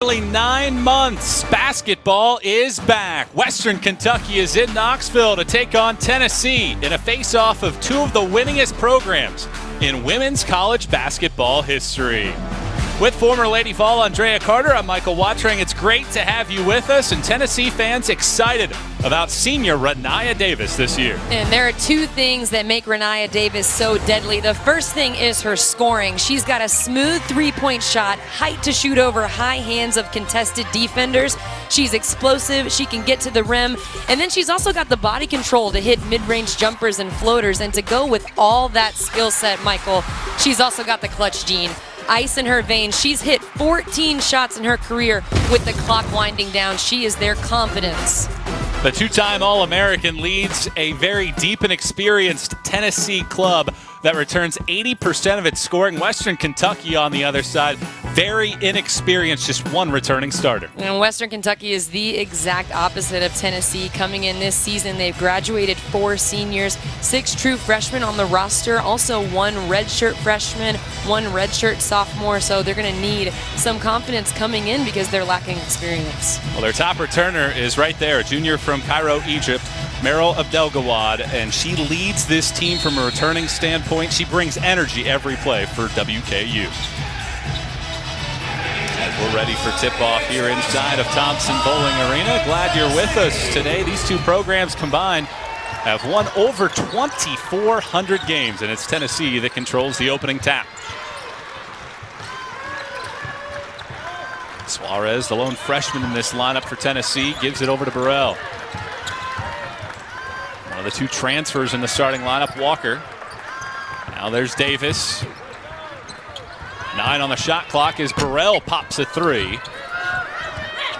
Nearly 9 months, basketball is back. Western Kentucky is in Knoxville to take on Tennessee in a face-off of two of the winningest programs in women's college basketball history. With former Lady Vol Andrea Carter, I'm Michael Watring. It's great to have you with us, and Tennessee fans excited about senior Rennia Davis this year. And there are two things that make Rennia Davis so deadly. The first thing is her scoring. She's got a smooth three-point shot, height to shoot over high hands of contested defenders. She's explosive, she can get to the rim, and then she's also got the body control to hit mid-range jumpers and floaters. And to go with all that skill set, Michael, she's also got the clutch gene. Ice in her veins. She's hit 14 shots in her career with the clock winding down. She is their confidence. The two-time All-American leads a very deep and experienced Tennessee club that returns 80% of its scoring. Western Kentucky on the other side, very inexperienced, just one returning starter. And Western Kentucky is the exact opposite of Tennessee. Coming in this season, they've graduated 4 seniors, 6 true freshmen on the roster, also 1 redshirt freshman, 1 redshirt sophomore, so they're going to need some confidence coming in because they're lacking experience. Well, their top returner is right there, a junior from Cairo, Egypt, Meryl Abdelgawad, and she leads this team from a returning standpoint. She brings energy every play for WKU. As we're ready for tip-off here inside of Thompson Bowling Arena. Glad you're with us today. These two programs combined have won over 2,400 games, and it's Tennessee that controls the opening tap. Suarez, the lone freshman in this lineup for Tennessee, gives it over to Burrell. One of the 2 transfers in the starting lineup, Walker. Now there's Davis. 9 on the shot clock as Burrell pops a 3.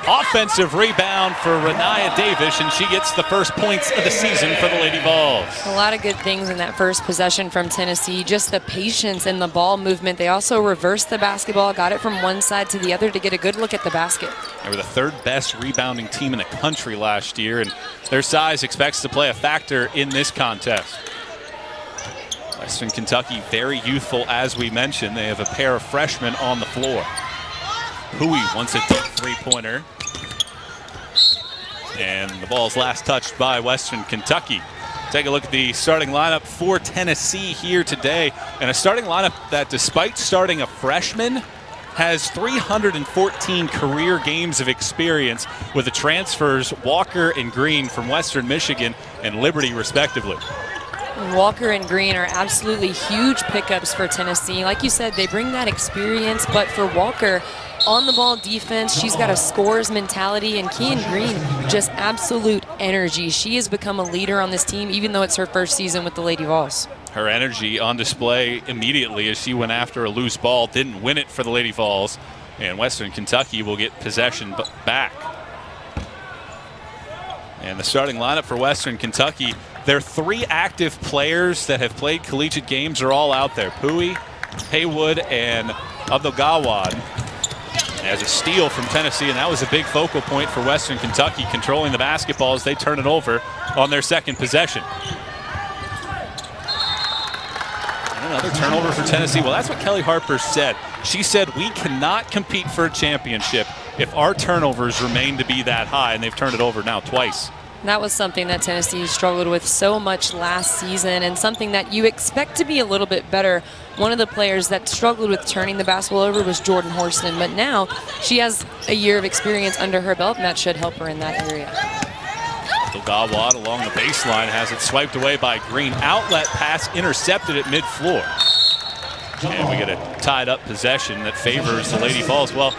Offensive rebound for Rennia Davis, and she gets the first points of the season for the Lady Vols. A lot of good things in that first possession from Tennessee, just the patience and the ball movement. They also reversed the basketball, got it from one side to the other to get a good look at the basket. They were the 3rd best rebounding team in the country last year, and their size expects to play a factor in this contest. Western Kentucky, very youthful, as we mentioned. They have a pair of freshmen on the floor. Hui wants a deep three-pointer. And the ball's last touched by Western Kentucky. Take a look at the starting lineup for Tennessee here today. And a starting lineup that, despite starting a freshman, has 314 career games of experience with the transfers Walker and Green from Western Michigan and Liberty, respectively. Walker and Green are absolutely huge pickups for Tennessee. Like you said, they bring that experience, but for Walker, on-the-ball defense, she's got a scorer's mentality, and Kean Green, just absolute energy. She has become a leader on this team, even though it's her first season with the Lady Vols. Her energy on display immediately as she went after a loose ball, didn't win it for the Lady Vols, and Western Kentucky will get possession back. And the starting lineup for Western Kentucky, their 3 active players that have played collegiate games are all out there. Pui, Haywood, and Abdelgawad. As a steal from Tennessee, and that was a big focal point for Western Kentucky, controlling the basketball as they turn it over on their second possession. And another turnover for Tennessee. Well, that's what Kelly Harper said. She said, we cannot compete for a championship if our turnovers remain to be that high, and they've turned it over now twice. That was something that Tennessee struggled with so much last season, and something that you expect to be a little bit better. One of the players that struggled with turning the basketball over was Jordan Horston, but now she has a year of experience under her belt, and that should help her in that area. Abdelgawad along the baseline has it swiped away by Green. Outlet pass intercepted at mid-floor. And we get a tied-up possession that favors the Lady Vols. Well,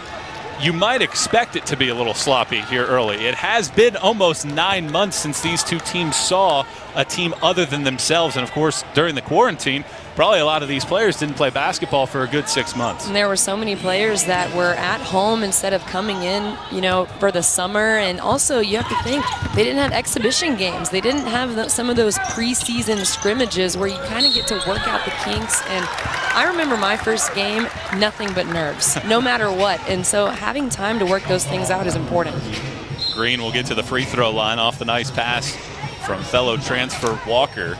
you might expect it to be a little sloppy here early. It has been almost 9 months since these two teams saw a team other than themselves. And, of course, during the quarantine, probably a lot of these players didn't play basketball for a good 6 months. And there were so many players that were at home instead of coming in, for the summer. And also, you have to think, they didn't have exhibition games. They didn't have some of those preseason scrimmages where you kind of get to work out the kinks. And I remember my first game, nothing but nerves, no matter what. And so having time to work those things out is important. Green will get to the free throw line off the nice pass from fellow transfer Walker.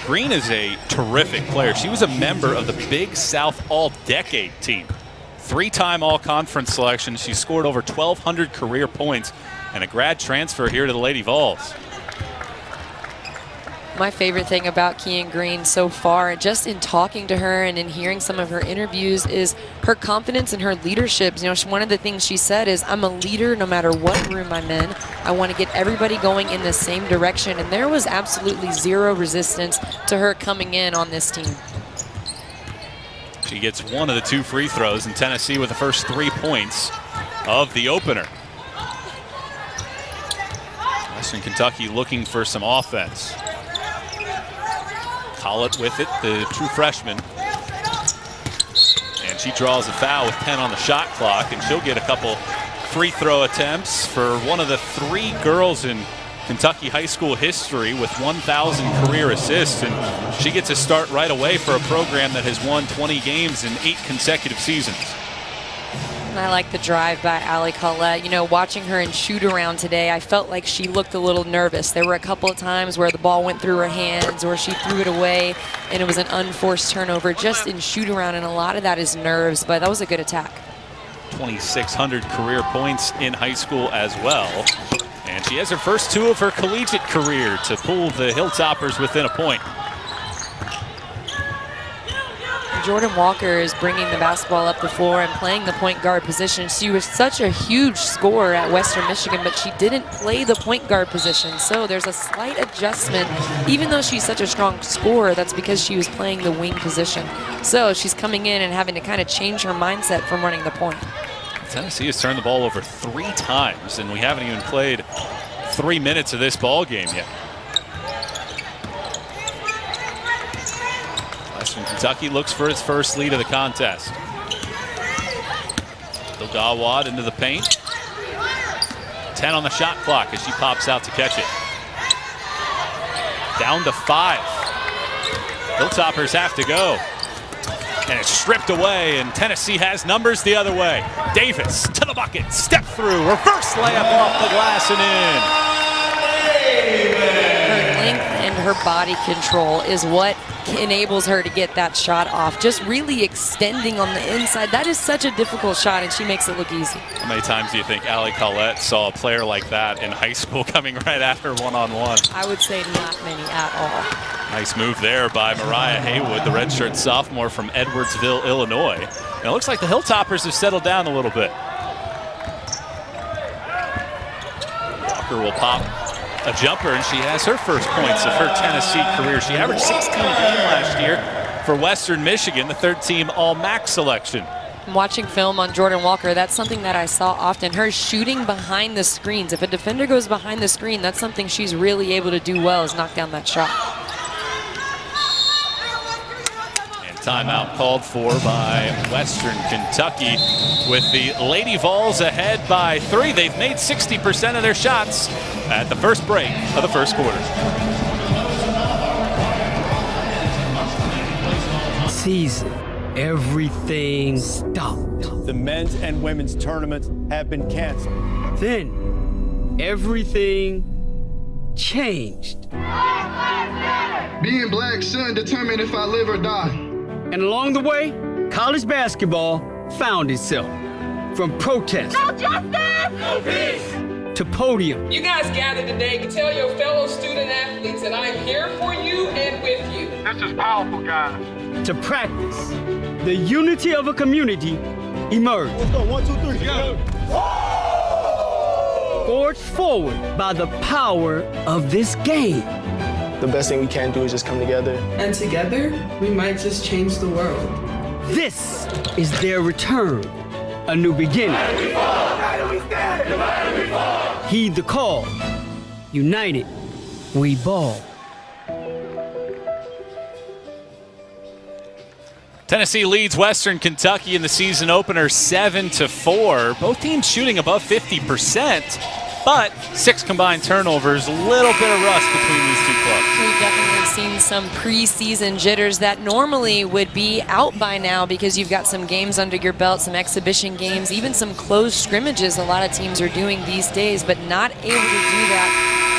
Green is a terrific player. She was a member of the Big South All-Decade team Three-time all-conference selection. She scored over 1,200 career points and a grad transfer here to the Lady Vols. My favorite thing about Kian Green so far, just in talking to her and in hearing some of her interviews, is her confidence and her leadership. You know, one of the things she said is, I'm a leader no matter what room I'm in. I want to get everybody going in the same direction. And there was absolutely zero resistance to her coming in on this team. She gets one of the 2 free throws, and Tennessee with the first 3 points of the opener. Western Kentucky looking for some offense. Collett with it, the true freshman. And she draws a foul with 10 on the shot clock, and she'll get a couple free throw attempts for one of the 3 girls in Kentucky high school history with 1,000 career assists. And she gets a start right away for a program that has won 20 games in 8 consecutive seasons. I like the drive by Allie Collette. You know, watching her in shoot around today, I felt like she looked a little nervous. There were a couple of times where the ball went through her hands or she threw it away and it was an unforced turnover just in shoot around, and a lot of that is nerves, but that was a good attack. 2,600 career points in high school as well. And she has her first 2 of her collegiate career to pull the Hilltoppers within a point. Jordan Walker is bringing the basketball up the floor and playing the point guard position. She was such a huge scorer at Western Michigan, but she didn't play the point guard position. So there's a slight adjustment. Even though she's such a strong scorer, that's because she was playing the wing position. So she's coming in and having to kind of change her mindset from running the point. Tennessee has turned the ball over 3 times, and we haven't even played 3 minutes of this ball game yet. Western Kentucky looks for its first lead of the contest. Dawad into the paint. 10 on the shot clock as she pops out to catch it. Down to 5. Hilltoppers have to go. And it's stripped away, and Tennessee has numbers the other way. Davis to the bucket, step through, reverse layup off the glass and in. Her length and her body control is what enables her to get that shot off. Just really extending on the inside. That is such a difficult shot, and she makes it look easy. How many times do you think Allie Collette saw a player like that in high school coming right at her one-on-one? I would say not many at all. Nice move there by Mariah Haywood, the redshirt sophomore from Edwardsville, Illinois. And it looks like the Hilltoppers have settled down a little bit. Walker will pop a jumper, and she has her first points of her Tennessee career. She averaged 16 a game last year for Western Michigan, the 3rd-team All-MAC selection. Watching film on Jordan Walker, that's something that I saw often. Her shooting behind the screens. If a defender goes behind the screen, that's something she's really able to do well, is knock down that shot. Timeout called for by Western Kentucky with the Lady Vols ahead by 3. They've made 60% of their shots at the first break of the first quarter. Season, everything stopped. The men's and women's tournaments have been canceled. Then, everything changed. Being black shouldn't determine if I live or die. And along the way, college basketball found itself. From protest, no justice, no peace, to podium. You guys gathered today to tell your fellow student athletes that I am here for you and with you. This is powerful, guys. To practice, the unity of a community emerged. Let's go, 1, 2, 3, go. Forged forward by the power of this game. The best thing we can do is just come together. And together, we might just change the world. This is their return, a new beginning. Heed the call. United, we ball. Tennessee leads Western Kentucky in the season opener 7-4. Both teams shooting above 50%. But 6 combined turnovers, a little bit of rust between these 2 clubs. We've definitely seen some preseason jitters that normally would be out by now because you've got some games under your belt, some exhibition games, even some closed scrimmages a lot of teams are doing these days, but not able to do that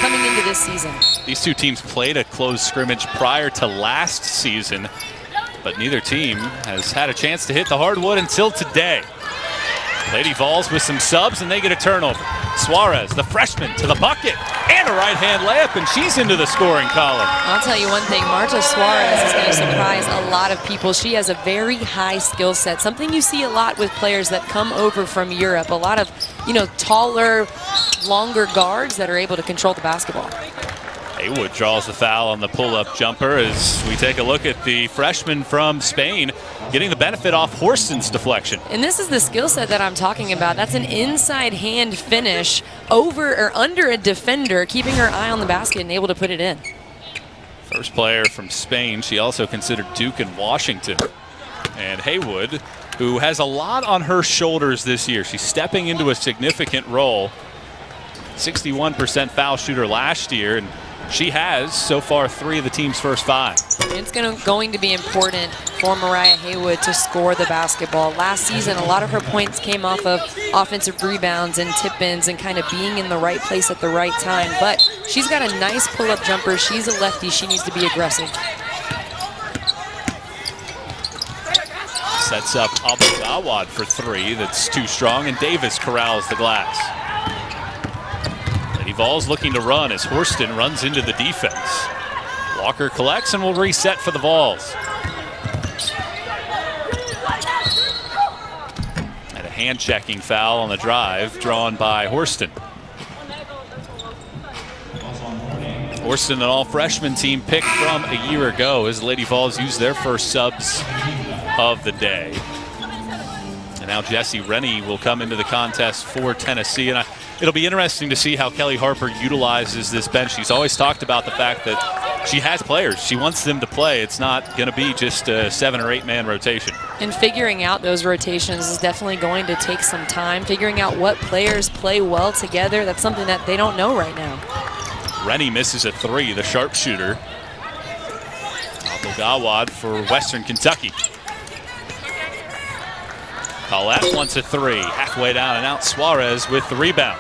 coming into this season. These 2 teams played a closed scrimmage prior to last season, but neither team has had a chance to hit the hardwood until today. Lady Vols with some subs, and they get a turnover. Suarez, the freshman, to the bucket, and a right-hand layup, and she's into the scoring column. I'll tell you one thing, Marta Suarez is going to surprise a lot of people. She has a very high skill set, something you see a lot with players that come over from Europe. A lot of, taller, longer guards that are able to control the basketball. Haywood draws the foul on the pull-up jumper as we take a look at the freshman from Spain getting the benefit off Horston's deflection. And this is the skill set that I'm talking about. That's an inside hand finish over or under a defender, keeping her eye on the basket and able to put it in. First player from Spain. She also considered Duke and Washington. And Haywood, who has a lot on her shoulders this year. She's stepping into a significant role. 61% foul shooter last year, and she has, so far, 3 of the team's first 5. It's going to be important for Mariah Haywood to score the basketball. Last season, a lot of her points came off of offensive rebounds and tip-ins and kind of being in the right place at the right time. But she's got a nice pull-up jumper. She's a lefty. She needs to be aggressive. Sets up Abdelgawad for 3. That's too strong, and Davis corrals the glass. Lady Vols looking to run as Horston runs into the defense. Walker collects and will reset for the Vols. And a hand-checking foul on the drive drawn by Horston. Horston, an all-freshman team picked from a year ago as Lady Vols used their first subs of the day. And now Jessie Rennie will come into the contest for Tennessee. And it'll be interesting to see how Kelly Harper utilizes this bench. She's always talked about the fact that she has players. She wants them to play. It's not going to be just a 7 or 8 man rotation. And figuring out those rotations is definitely going to take some time. Figuring out what players play well together, that's something that they don't know right now. Rennie misses a 3, the sharpshooter. Abdelgawad for Western Kentucky. Collette wants a 3, halfway down and out. Suarez with the rebound.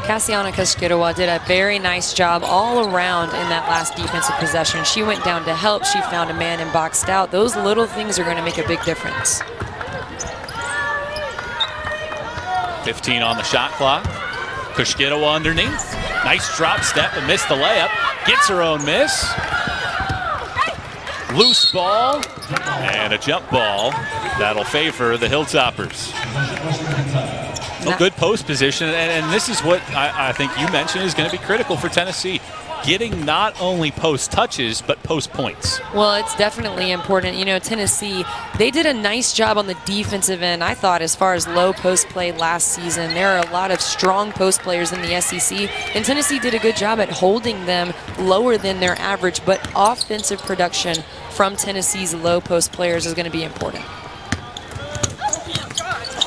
Cassiana Kashkirwa did a very nice job all around in that last defensive possession. She went down to help. She found a man and boxed out. Those little things are going to make a big difference. 15 on the shot clock. Kashkirwa underneath. Nice drop step and missed the layup. Gets her own miss. Loose ball and a jump ball that'll favor the Hilltoppers. A good post position, and this is what I think you mentioned is going to be critical for Tennessee. Getting not only post touches, but post points. Well, it's definitely important. Tennessee, they did a nice job on the defensive end, I thought, as far as low post play last season. There are a lot of strong post players in the SEC, and Tennessee did a good job at holding them lower than their average, but offensive production from Tennessee's low post players is going to be important.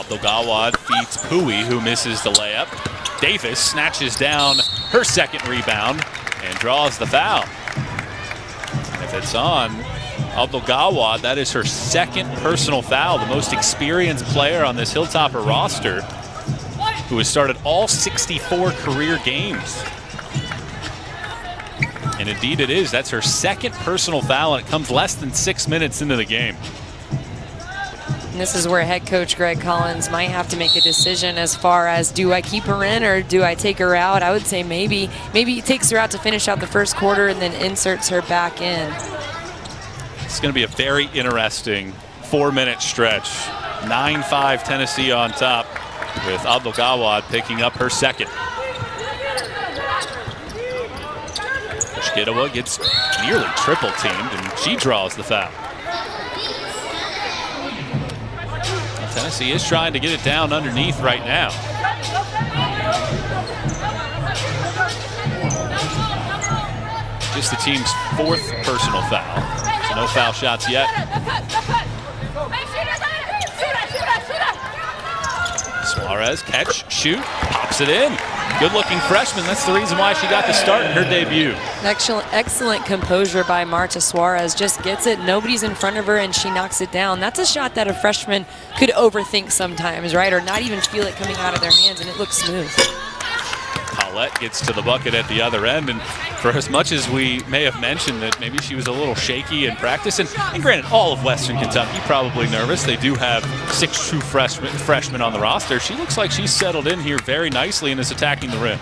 Abdelgawad feeds Pui, who misses the layup. Davis snatches down her second rebound and draws the foul. If it's on Abdelgawad, that is her second personal foul, the most experienced player on this Hilltopper roster, who has started all 64 career games. And indeed it is. That's her second personal foul, and it comes less than 6 minutes into the game. And this is where head coach Greg Collins might have to make a decision as far as, do I keep her in or do I take her out? I would say maybe he takes her out to finish out the first quarter and then inserts her back in. It's going to be a very interesting 4-minute stretch. 9-5 Tennessee on top, with Abdelgawad picking up her second. Kashkirwa gets nearly triple teamed, and she draws the foul. Tennessee is trying to get it down underneath right now. Just the team's 4th personal foul. So no foul shots yet. Suarez, catch, shoot, pops it in. Good-looking freshman. That's the reason why she got the start in her debut. Excellent composure by Marta Suarez. Just gets it. Nobody's in front of her, and she knocks it down. That's a shot that a freshman could overthink sometimes, right? Or not even feel it coming out of their hands, and it looks smooth. Collette gets to the bucket at the other end, and For as much as we may have mentioned that maybe she was a little shaky in practice, and granted, all of Western Kentucky probably nervous. They do have 6 true freshmen on the roster. She looks like she's settled in here very nicely and is attacking the rim.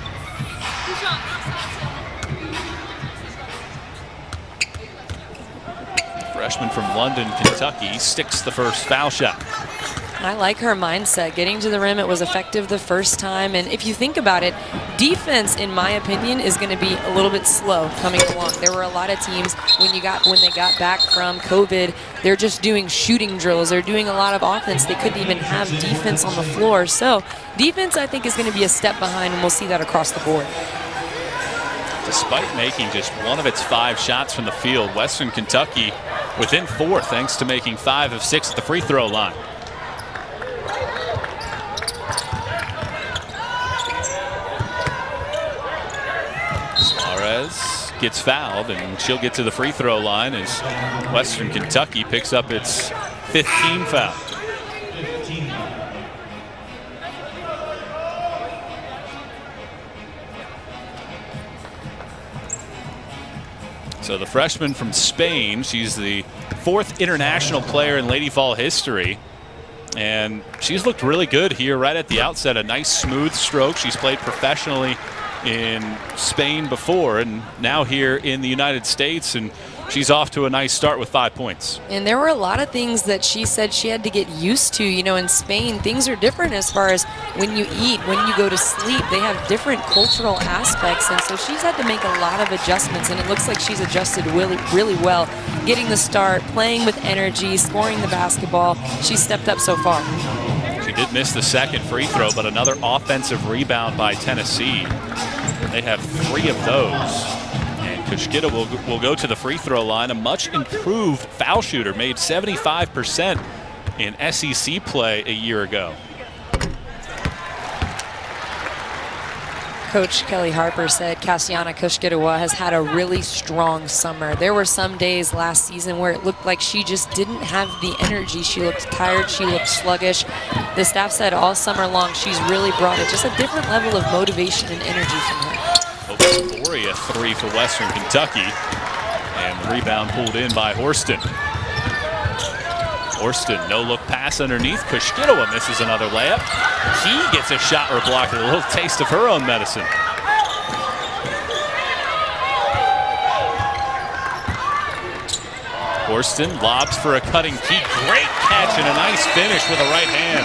Freshman from London, Kentucky, sticks the first foul shot. I like her mindset. Getting to the rim, it was effective the first time. And if you think about it, defense, in my opinion, is going to be a little bit slow coming along. There were a lot of teams when they got back from COVID, they're just doing shooting drills. They're doing a lot of offense. They couldn't even have defense on the floor. So defense, I think, is going to be a step behind, and we'll see that across the board. Despite making just one of its 5 shots from the field, Western Kentucky within 4 thanks to making 5 of 6 at the free throw line. Suarez gets fouled, and she'll get to the free throw line as Western Kentucky picks up its 5th team foul. So the freshman from Spain, she's the 4th international player in Lady Vol history. And she's looked really good here right at the outset. A nice smooth stroke. She's played professionally in Spain before and now here in the United States, and she's off to a nice start with 5 points. And there were a lot of things that she said she had to get used to. You know, in Spain, things are different as far as when you eat, when you go to sleep. They have different cultural aspects, and so she's had to make a lot of adjustments, and it looks like she's adjusted really, really well. Getting the start, playing with energy, scoring the basketball. She's stepped up so far. She did miss the second free throw, but another offensive rebound by Tennessee. They have 3 of those. And Kushkita will go to the free throw line. A much improved foul shooter, made 75% in SEC play a year ago. Coach Kelly Harper said Cassiana Kushkitawa has had a really strong summer. There were some days last season where it looked like she just didn't have the energy. She looked tired, she looked sluggish. The staff said all summer long she's really brought it, just a different level of motivation and energy from her. Okorie, a 3 for Western Kentucky, and the rebound pulled in by Horston. Horston, no-look pass underneath. Kushkitawa misses another layup. He gets a shot or blocked, a little taste of her own medicine. Horston lobs for a cutting key. Great catch and a nice finish with a right hand.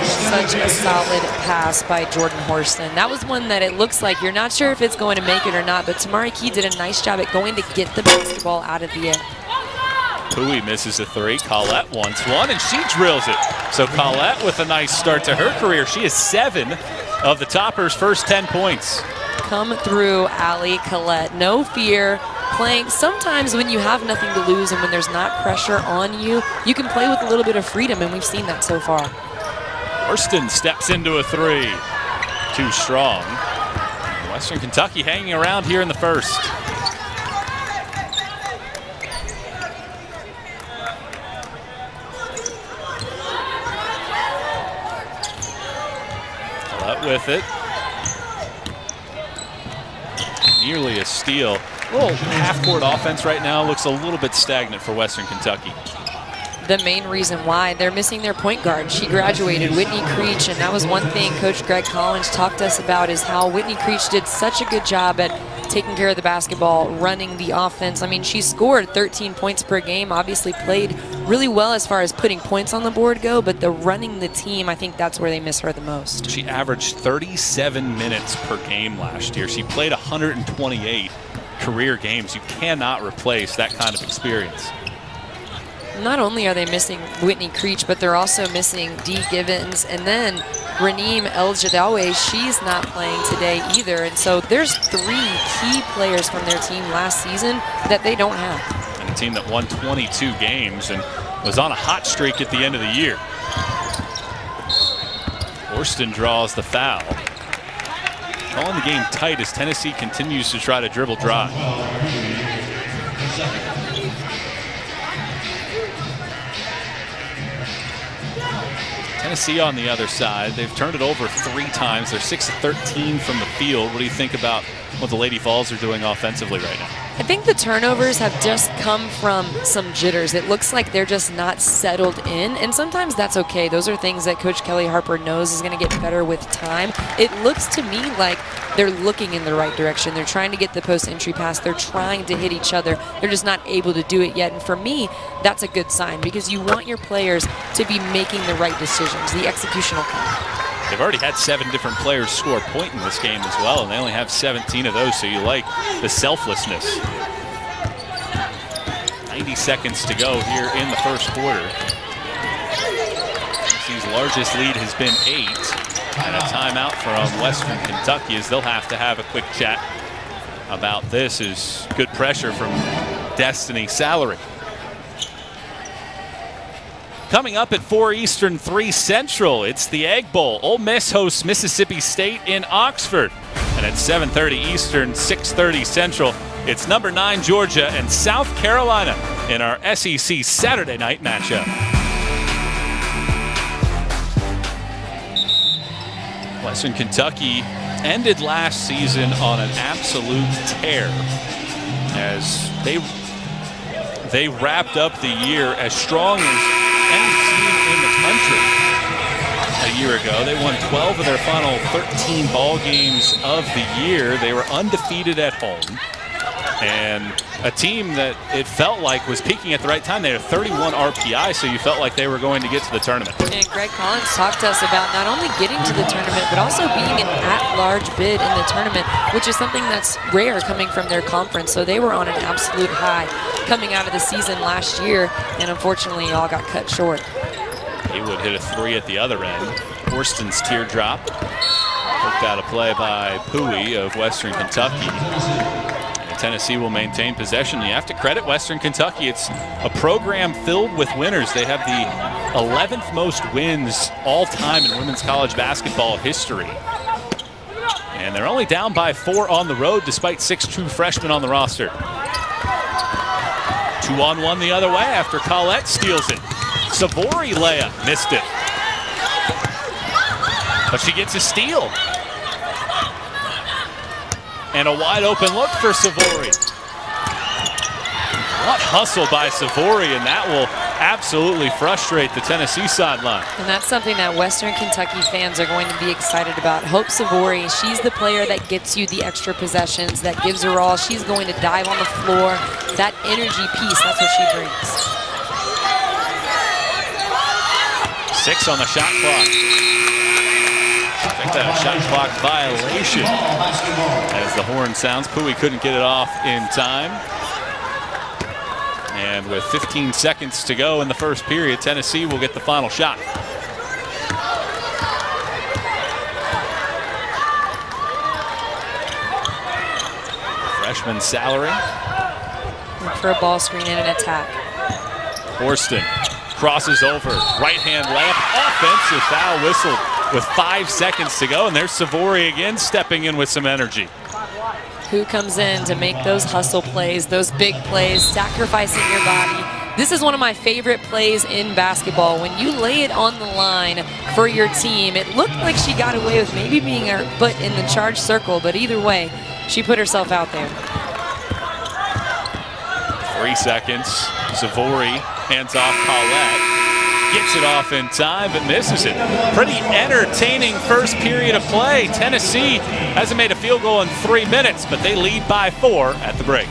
Such a solid pass by Jordan Horston. That was one that it looks like you're not sure if it's going to make it or not, but Tamari Key did a nice job at going to get the basketball out of the air. Pui misses a 3. Collette wants one, and she drills it. So Collette with a nice start to her career. She is 7 of the Toppers' first 10 points. Come through, Allie Collette. No fear. Playing sometimes when you have nothing to lose and when there's not pressure on you, you can play with a little bit of freedom, and we've seen that so far. Horston steps into a 3. Too strong. Western Kentucky hanging around here in the first. Collette with it. Nearly a steal. A little half-court offense right now looks a little bit stagnant for Western Kentucky. The main reason why they're missing their point guard. She graduated, Whitney Creech, and that was one thing Coach Greg Collins talked to us about, is how Whitney Creech did such a good job at taking care of the basketball, running the offense. I mean, she scored 13 points per game, obviously played really well as far as putting points on the board go, but the running the team, I think that's where they miss her the most. She averaged 37 minutes per game last year. She played 128 career games. You cannot replace that kind of experience. Not only are they missing Whitney Creech, but they're also missing Dee Givens, and then Raneem El-Jadawi, she's not playing today either. And so there's 3 key players from their team last season that they don't have. And a team that won 22 games and was on a hot streak at the end of the year. Horston draws the foul. Calling the game tight as Tennessee continues to try to dribble dry. Tennessee on the other side, they've turned it over 3 times. They're 6 of 13 from the field. What do you think about what the Lady Vols are doing offensively right now? I think the turnovers have just come from some jitters. It looks like they're just not settled in, and sometimes that's okay. Those are things that Coach Kelly Harper knows is going to get better with time. It looks to me like they're looking in the right direction. They're trying to get the post entry pass. They're trying to hit each other. They're just not able to do it yet. And for me, that's a good sign because you want your players to be making the right decisions, the executional kind. They've already had 7 different players score a point in this game as well, and they only have 17 of those, so you like the selflessness. 90 seconds to go here in the first quarter. Tennessee's largest lead has been 8, and a timeout from Western Kentucky as they'll have to have a quick chat about this. Is good pressure from Destiny Salary. Coming up at 4 Eastern, 3 Central, it's the Egg Bowl. Ole Miss hosts Mississippi State in Oxford. And at 7:30 Eastern, 6:30 Central, it's number 9 Georgia and South Carolina in our SEC Saturday night matchup. Western Kentucky ended last season on an absolute tear as they wrapped up the year as strong as any team in the country a year ago. They won 12 of their final 13 ball games of the year. They were undefeated at home. And a team that it felt like was peaking at the right time. They had a 31 RPI, so you felt like they were going to get to the tournament. And Greg Collins talked to us about not only getting to the tournament, but also being an at-large bid in the tournament, which is something that's rare coming from their conference. So they were on an absolute high coming out of the season last year, and unfortunately it all got cut short. Haywood hit a 3 at the other end. Horston's teardrop. Worked out a play by Pui of Western Kentucky. Tennessee will maintain possession. You have to credit Western Kentucky. It's a program filled with winners. They have the 11th most wins all time in women's college basketball history. And they're only down by 4 on the road despite 6 true freshmen on the roster. 2-on-1 the other way after Collette steals it. Savory layup, missed it. But she gets a steal. And a wide open look for Savory. What hustle by Savory, and that will absolutely frustrate the Tennessee sideline. And that's something that Western Kentucky fans are going to be excited about. Hope Savory, she's the player that gets you the extra possessions, that gives her all. She's going to dive on the floor. That energy piece, that's what she brings. 6 on the shot clock. I think that a shot clock violation as the horn sounds. Pui couldn't get it off in time. And with 15 seconds to go in the first period, Tennessee will get the final shot. Freshman Salary. Look for a ball screen and an attack. Horston crosses over, right hand layup, offensive foul whistled with 5 seconds to go, and there's Savory again stepping in with some energy. Who comes in to make those hustle plays, those big plays, sacrificing your body. This is one of my favorite plays in basketball. When you lay it on the line for your team, it looked like she got away with maybe being her foot in the charge circle, but either way, she put herself out there. 3 seconds. Savory hands off Collette. Gets it off in time, but misses it. Pretty entertaining first period of play. Tennessee hasn't made a field goal in 3 minutes, but they lead by 4 at the break.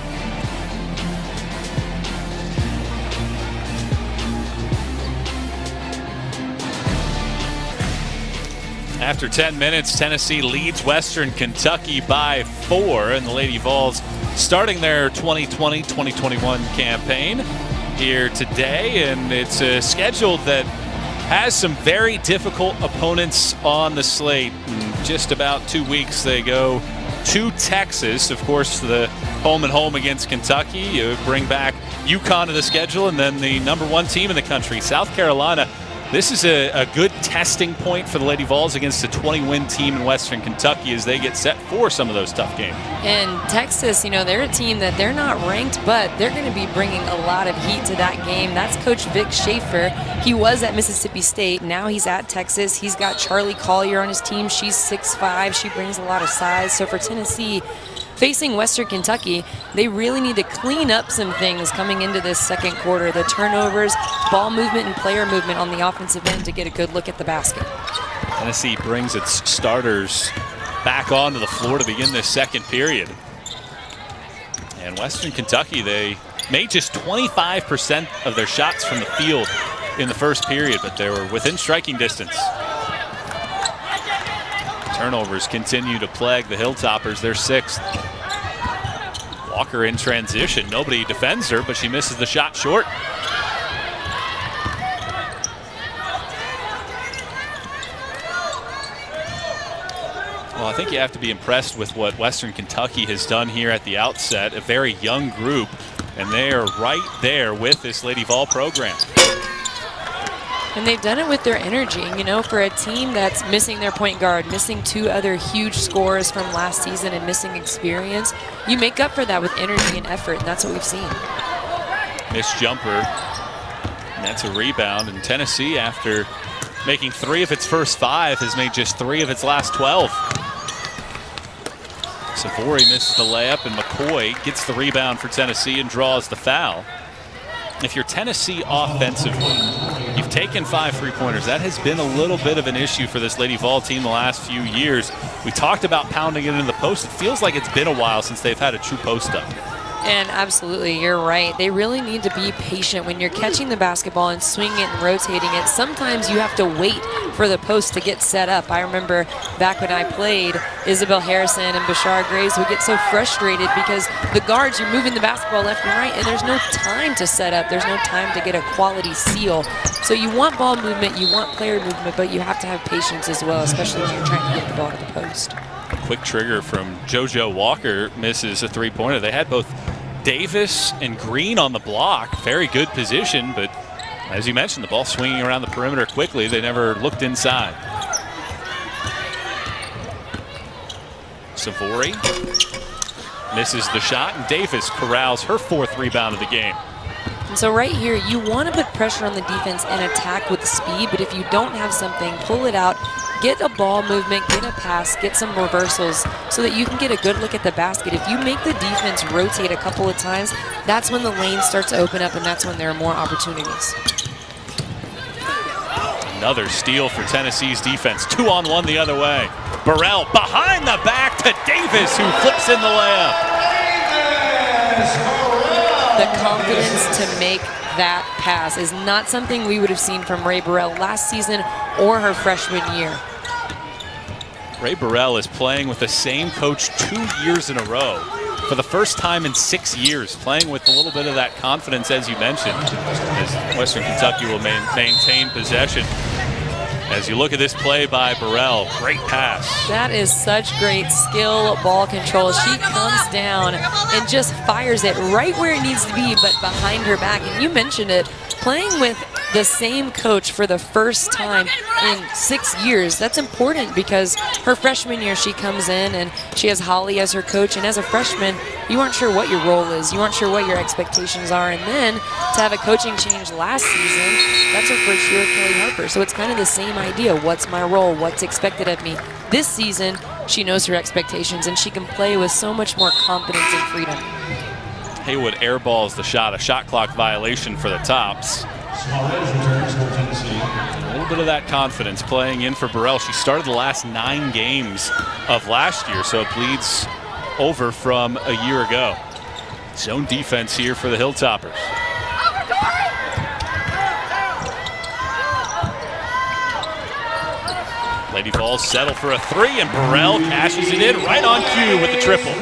After 10 minutes, Tennessee leads Western Kentucky by 4, and the Lady Vols starting their 2020-2021 campaign here today, and it's a schedule that has some very difficult opponents on the slate. In just about 2 weeks, they go to Texas, of course, the home and home against Kentucky. You bring back UConn to the schedule, and then the #1 team in the country, South Carolina, This is a good testing point for the Lady Vols against a 20-win team in Western Kentucky as they get set for some of those tough games. And Texas, you know, they're a team that they're not ranked, but they're going to be bringing a lot of heat to that game. That's Coach Vic Schaefer. He was at Mississippi State. Now he's at Texas. He's got Charlie Collier on his team. She's 6'5". She brings a lot of size. So for Tennessee, facing Western Kentucky, they really need to clean up some things coming into this second quarter. The turnovers, ball movement, and player movement on the offensive end to get a good look at the basket. Tennessee brings its starters back onto the floor to begin this second period. And Western Kentucky, they made just 25% of their shots from the field in the first period, but they were within striking distance. Turnovers continue to plague the Hilltoppers. They're 6th. Walker in transition. Nobody defends her, but she misses the shot short. Well, I think you have to be impressed with what Western Kentucky has done here at the outset. A very young group, and they are right there with this Lady Vol program. And they've done it with their energy. You know, for a team that's missing their point guard, missing 2 other huge scorers from last season and missing experience, you make up for that with energy and effort, and that's what we've seen. Missed jumper, and that's a rebound. And Tennessee, after making 3 of its first 5, has made just 3 of its last 12. Savory misses the layup, and McCoy gets the rebound for Tennessee and draws the foul. If you're Tennessee offensively, you've taken 5 3-pointers. That has been a little bit of an issue for this Lady Vol team the last few years. We talked about pounding it into the post. It feels like it's been a while since they've had a true post up. And absolutely, you're right. They really need to be patient when you're catching the basketball and swinging it and rotating it. Sometimes you have to wait for the post to get set up. I remember back when I played, Isabel Harrison and Bashar Graves would get so frustrated because the guards, you're moving the basketball left and right, and there's no time to set up. There's no time to get a quality seal. So you want ball movement, you want player movement, but you have to have patience as well, especially when you're trying to get the ball to the post. A quick trigger from JoJo Walker, misses a 3-pointer. They had both Davis and Green on the block. Very good position, but as you mentioned, the ball swinging around the perimeter quickly. They never looked inside. Savory misses the shot, and Davis corrals her 4th rebound of the game. And so right here, you want to put pressure on the defense and attack with speed, but if you don't have something, pull it out, get a ball movement, get a pass, get some reversals so that you can get a good look at the basket. If you make the defense rotate a couple of times, that's when the lane starts to open up, and that's when there are more opportunities. Another steal for Tennessee's defense. 2-on-1 the other way. Burrell behind the back to Davis, who flips in the layup. The confidence to make that pass is not something we would have seen from Rae Burrell last season or her freshman year. Rae Burrell is playing with the same coach 2 years in a row. For the first time in 6 years, playing with a little bit of that confidence, as you mentioned, as Western Kentucky will maintain possession. As you look at this play by Burrell, great pass. That is such great skill, ball control. She comes down and just fires it right where it needs to be, but behind her back. And you mentioned it, playing with the same coach for the first time in 6 years. That's important because her freshman year she comes in and she has Holly as her coach, and as a freshman you aren't sure what your role is, you aren't sure what your expectations are, and then to have a coaching change last season, that's her first year with Kelly Harper. So it's kind of the same idea. What's my role? What's expected of me? This season she knows her expectations and she can play with so much more confidence and freedom. Haywood airballs the shot, a shot clock violation for the Tops. A little bit of that confidence playing in for Burrell. She started the last 9 games of last year, so it bleeds over from a year ago. Zone defense here for the Hilltoppers. Lady Vols settle for a 3, and Burrell cashes it in right on cue with the triple.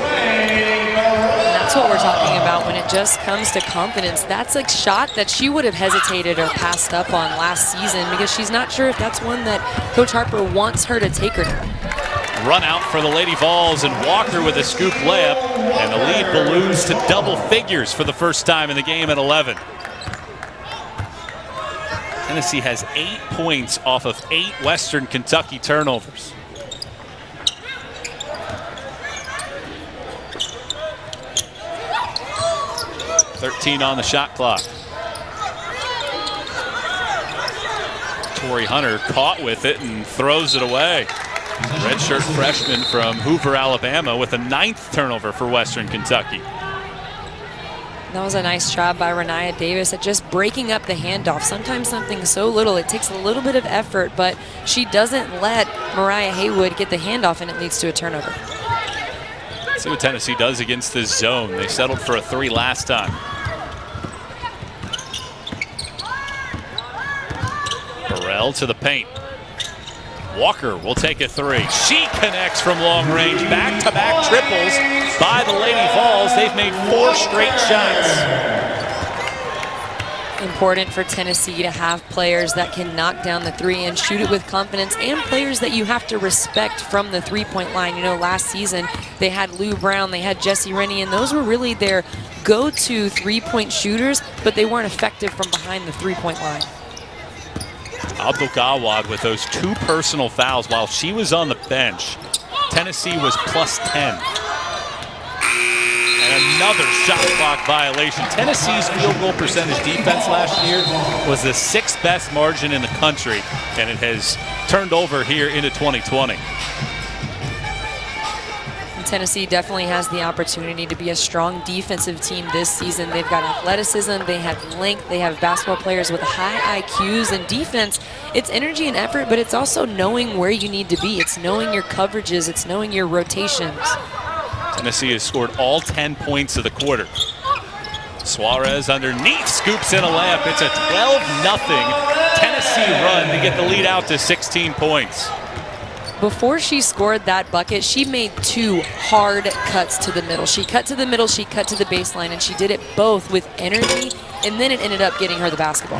That's what we're talking about when it just comes to confidence. That's a shot that she would have hesitated or passed up on last season because she's not sure if that's one that Coach Harper wants her to take her to. Run out for the Lady Vols, and Walker with a scoop layup, and the lead balloons to double figures for the first time in the game at 11. Tennessee has 8 points off of 8 Western Kentucky turnovers. .13 on the shot clock. Torrey Hunter caught with it and throws it away. Redshirt freshman from Hoover, Alabama, with a 9th turnover for Western Kentucky. That was a nice job by Rennia Davis at just breaking up the handoff. Sometimes something so little, it takes a little bit of effort, but she doesn't let Mariah Haywood get the handoff, and it leads to a turnover. Let's see what Tennessee does against this zone. They settled for a 3 last time. Burrell to the paint. Walker will take a 3. She connects from long range. Back-to-back triples by the Lady Vols. They've made 4 straight shots. Important for Tennessee to have players that can knock down the 3 and shoot it with confidence, and players that you have to respect from the 3-point line. You know, last season they had Lou Brown, they had Jessie Rennie, and those were really their go-to 3-point shooters, but they weren't effective from behind the 3-point line. Abdul-Gawad with those 2 personal fouls while she was on the bench. Tennessee was +10. And another shot clock violation. Tennessee's field goal percentage defense last year was the 6th best margin in the country, and it has turned over here into 2020. Tennessee definitely has the opportunity to be a strong defensive team this season. They've got athleticism, they have length, they have basketball players with high IQs, and defense, it's energy and effort, but it's also knowing where you need to be. It's knowing your coverages, it's knowing your rotations. Tennessee has scored all 10 points of the quarter. Suarez underneath, scoops in a layup. It's a 12-0 Tennessee run to get the lead out to 16 points. Before she scored that bucket, she made 2 hard cuts to the middle. She cut to the middle, she cut to the baseline, and she did it both with energy, and then it ended up getting her the basketball.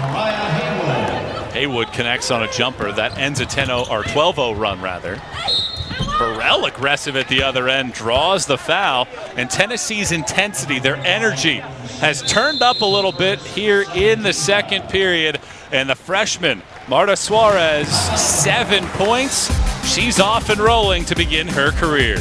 Haywood connects on a jumper. That ends a 10-0 or 12-0 run, rather. Burrell aggressive at the other end, draws the foul, and Tennessee's intensity, their energy, has turned up a little bit here in the second period, and the freshman, Marta Suarez, 7 points. She's off and rolling to begin her career.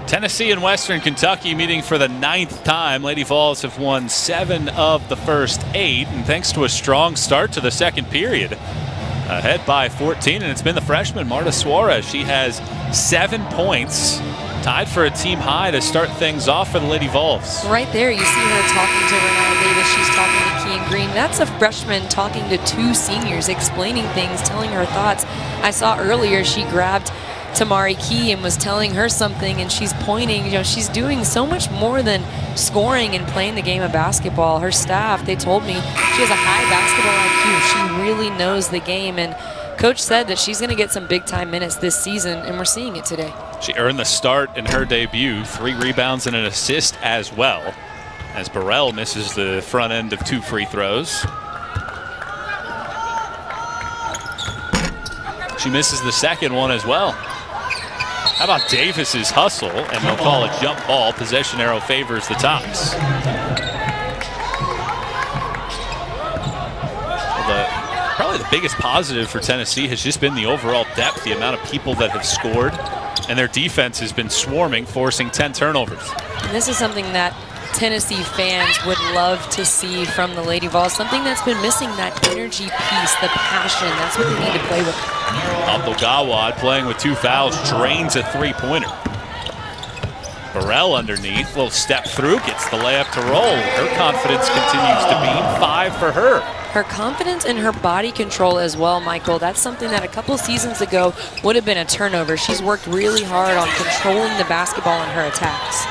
Tennessee and Western Kentucky meeting for the 9th time. Lady Vols have won 7 of the first 8, and thanks to a strong start to the second period, ahead by 14, and it's been the freshman, Marta Suarez. She has 7 points, tied for a team high to start things off for the Lady Vols. Right there, you see her talking to Rennia Davis. She's talking to Kean Green. That's a freshman talking to 2 seniors, explaining things, telling her thoughts. I saw earlier she grabbed Tamari Key and was telling her something, and she's pointing. You know, she's doing so much more than scoring and playing the game of basketball. Her staff, they told me she has a high basketball IQ. She really knows the game, and Coach said that she's going to get some big-time minutes this season, and we're seeing it today. She earned the start in her debut, 3 rebounds and an assist as well, as Burrell misses the front end of 2 free throws. She misses the second one as well. How about Davis's hustle, and they'll call a jump ball. Possession arrow favors the Tops. Probably the biggest positive for Tennessee has just been the overall depth, the amount of people that have scored, and their defense has been swarming, forcing 10 turnovers. And this is something that Tennessee fans would love to see from the Lady Vols, something that's been missing, that energy piece, the passion. That's what they need to play with. Abdul-Gawad playing with 2 fouls, drains a 3-pointer. Burrell underneath, little step through, gets the layup to roll. Her confidence continues to beam, 5 for her. Her confidence and her body control as well, Michael. That's something that a couple seasons ago would have been a turnover. She's worked really hard on controlling the basketball in her attacks.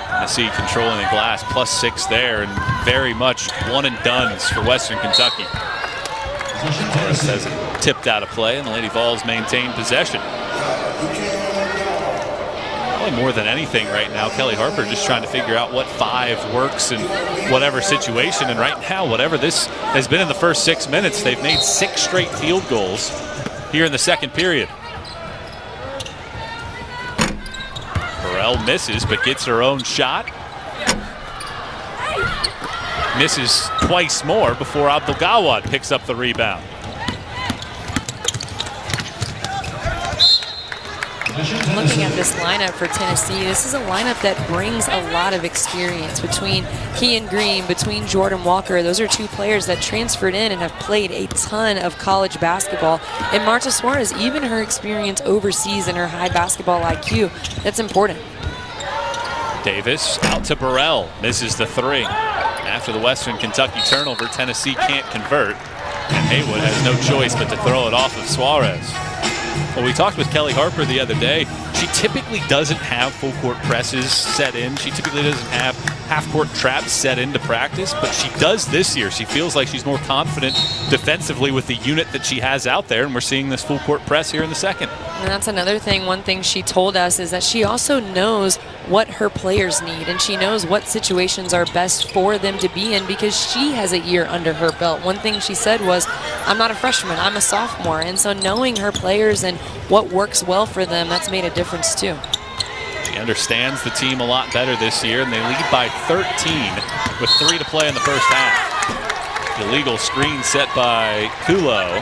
Tennessee controlling the glass, +6 there, and very much one and dones for Western Kentucky. Morris has it tipped out of play, and the Lady Vols maintain possession. Probably more than anything right now, Kelly Harper just trying to figure out what 5 works in whatever situation. And right now, whatever this has been in the first 6 minutes, they've made 6 straight field goals here in the second period. Burrell misses, but gets her own shot. Misses twice more before Abdelgawad picks up the rebound. Looking at this lineup for Tennessee, this is a lineup that brings a lot of experience between Kean Green, between Jordan Walker. Those are 2 players that transferred in and have played a ton of college basketball. And Marta Suarez, even her experience overseas and her high basketball IQ, that's important. Davis out to Burrell, misses the 3. After the Western Kentucky turnover, Tennessee can't convert, and Haywood has no choice but to throw it off of Suarez. Well, we talked with Kelly Harper the other day. She typically doesn't have full court presses set in. She typically doesn't have half court traps set into practice, but she does this year. She feels like she's more confident defensively with the unit that she has out there, and we're seeing this full court press here in the second. And that's another thing. One thing she told us is that she also knows what her players need, and she knows what situations are best for them to be in because she has a year under her belt. One thing she said was, I'm not a freshman, I'm a sophomore. And so knowing her players and what works well for them, that's made a difference too. She understands the team a lot better this year, and they lead by 13 with 3 to play in the first half. Illegal screen set by Kulo.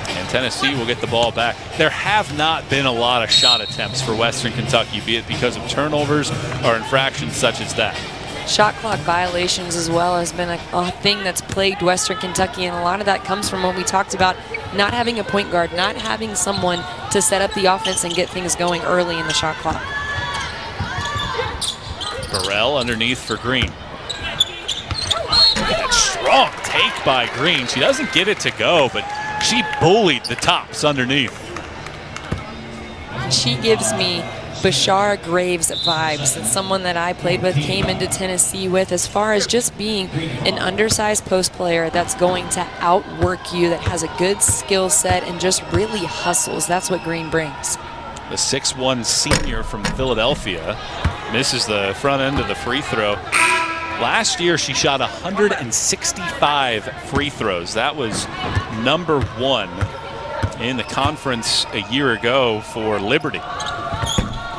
And Tennessee will get the ball back. There have not been a lot of shot attempts for Western Kentucky, be it because of turnovers or infractions such as that. Shot clock violations as well has been a thing that's plagued Western Kentucky, and a lot of that comes from what we talked about, not having a point guard, not having someone to set up the offense and get things going early in the shot clock. Burrell underneath for Green. That strong take by Green. She doesn't get it to go, but she bullied the tops underneath. She gives me Bashara Graves vibes. It's someone that I played with, came into Tennessee with, as far as just being an undersized post player that's going to outwork you, that has a good skill set and just really hustles. That's what Green brings. The 6'1" senior from Philadelphia misses the front end of the free throw. Last year, she shot 165 free throws. That was number 1 in the conference a year ago for Liberty.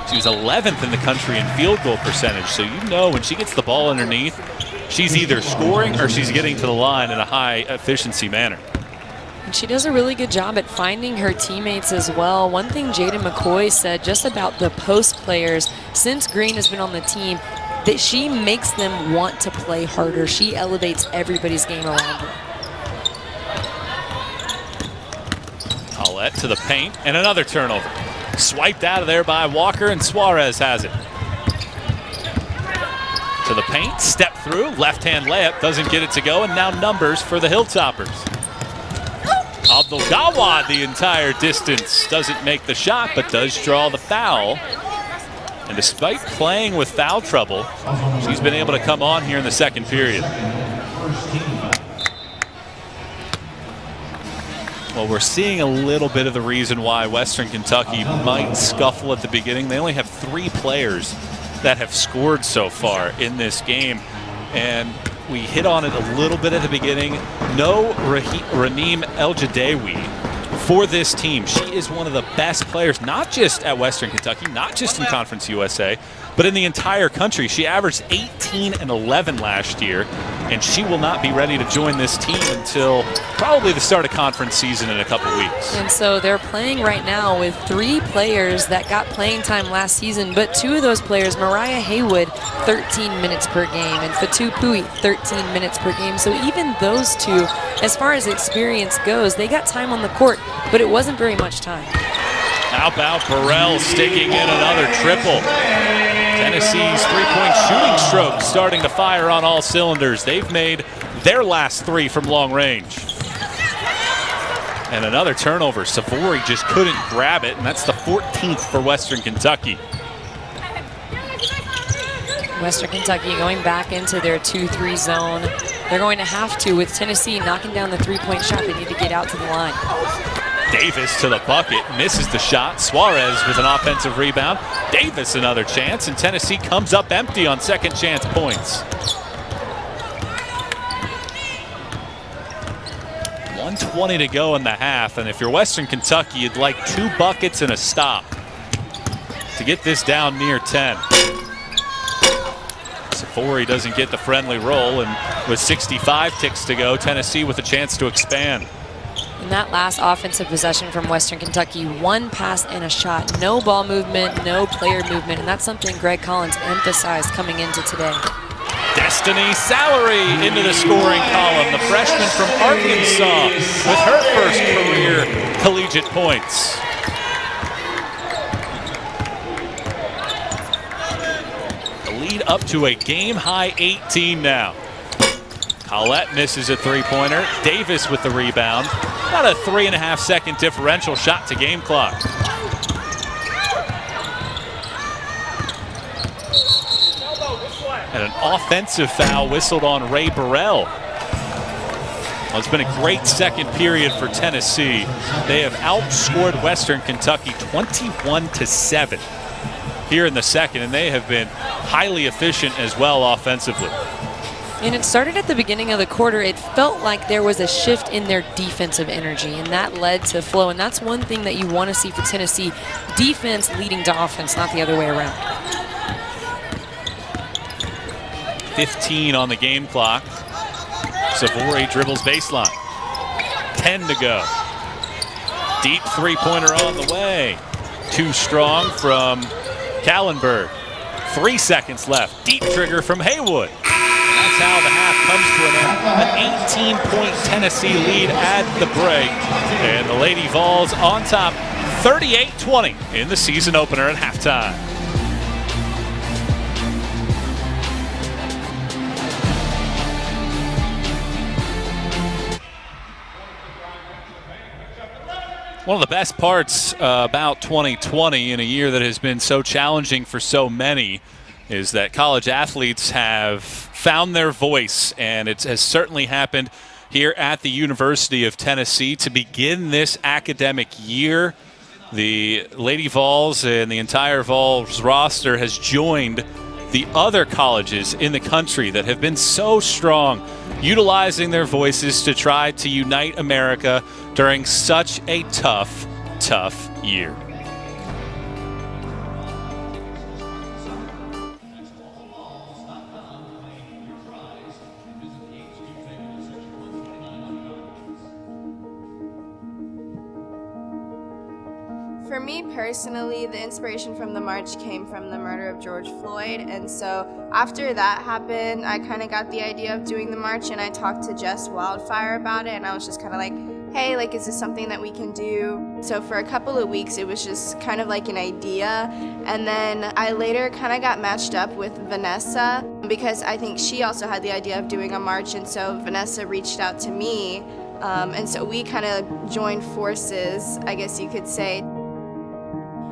She was 11th in the country in field goal percentage. So you know when she gets the ball underneath, she's either scoring or she's getting to the line in a high efficiency manner. And she does a really good job at finding her teammates as well. One thing Jaden McCoy said just about the post players since Green has been on the team, that she makes them want to play harder. She elevates everybody's game around her. Paulette to the paint, and another turnover. Swiped out of there by Walker, and Suarez has it. To the paint, step through, left-hand layup, doesn't get it to go, and now numbers for the Hilltoppers. Abdelgawad the entire distance, doesn't make the shot, but does draw the foul. And despite playing with foul trouble, she's been able to come on here in the second period. Well, we're seeing a little bit of the reason why Western Kentucky might scuffle at the beginning. They only have 3 players that have scored so far in this game. And we hit on it a little bit at the beginning. No Raheem El-Jadawi for this team. She is one of the best players, not just at Western Kentucky, not just in Conference USA, but in the entire country. She averaged 18 and 11 last year, and she will not be ready to join this team until probably the start of conference season in a couple weeks. And so they're playing right now with 3 players that got playing time last season, but 2 of those players, Mariah Haywood, 13 minutes per game, and Fatou Pouy, 13 minutes per game. So even those 2, as far as experience goes, they got time on the court, but it wasn't very much time. How about Burrell sticking in another triple? Tennessee's three-point shooting stroke starting to fire on all cylinders. They've made their last 3 from long range. And another turnover. Savory just couldn't grab it, and that's the 14th for Western Kentucky. Western Kentucky going back into their 2-3 zone. They're going to have to, with Tennessee knocking down the 3-point shot. They need to get out to the line. Davis to the bucket, misses the shot. Suarez with an offensive rebound. Davis another chance, and Tennessee comes up empty on second chance points. 1:20 to go in the half, and if you're Western Kentucky, you'd like 2 buckets and a stop to get this down near 10. Safori doesn't get the friendly roll, and with 65 ticks to go, Tennessee with a chance to expand. In that last offensive possession from Western Kentucky, 1 pass and a shot. No ball movement, no player movement, and that's something Greg Collins emphasized coming into today. Destiny Salary into the scoring column. The freshman from Arkansas with her first career collegiate points. The lead up to a game-high 18 now. Collette misses a three-pointer. Davis with the rebound. About a 3.5-second differential shot to game clock. And an offensive foul whistled on Ray Burrell. Well, it's been a great second period for Tennessee. They have outscored Western Kentucky 21-7 here in the second, and they have been highly efficient as well offensively. And it started at the beginning of the quarter. It felt like there was a shift in their defensive energy, and that led to flow. And that's one thing that you want to see for Tennessee, defense leading to offense, not the other way around. 15 on the game clock. Safori dribbles baseline. 10 to go. Deep three-pointer on the way. Too strong from Kallenberg. 3 seconds left. Deep trigger from Haywood. That's how the half comes to an end. An 18-point Tennessee lead at the break. And the Lady Vols on top 38-20 in the season opener at halftime. One of the best parts about 2020 in a year that has been so challenging for so many is that college athletes have found their voice, and it has certainly happened here at the University of Tennessee. To begin this academic year, the Lady Vols and the entire Vols roster has joined the other colleges in the country that have been so strong, utilizing their voices to try to unite America during such a tough year. For me personally, the inspiration from the march came from the murder of George Floyd, and so after that happened, I kind of got the idea of doing the march, and I talked to Jess Wildfire about it, and I was just kind of like, hey, like, is this something that we can do? So for a couple of weeks, it was just kind of like an idea, and then I later kind of got matched up with Vanessa because I think she also had the idea of doing a march, and so Vanessa reached out to me, and so we kind of joined forces, I guess you could say.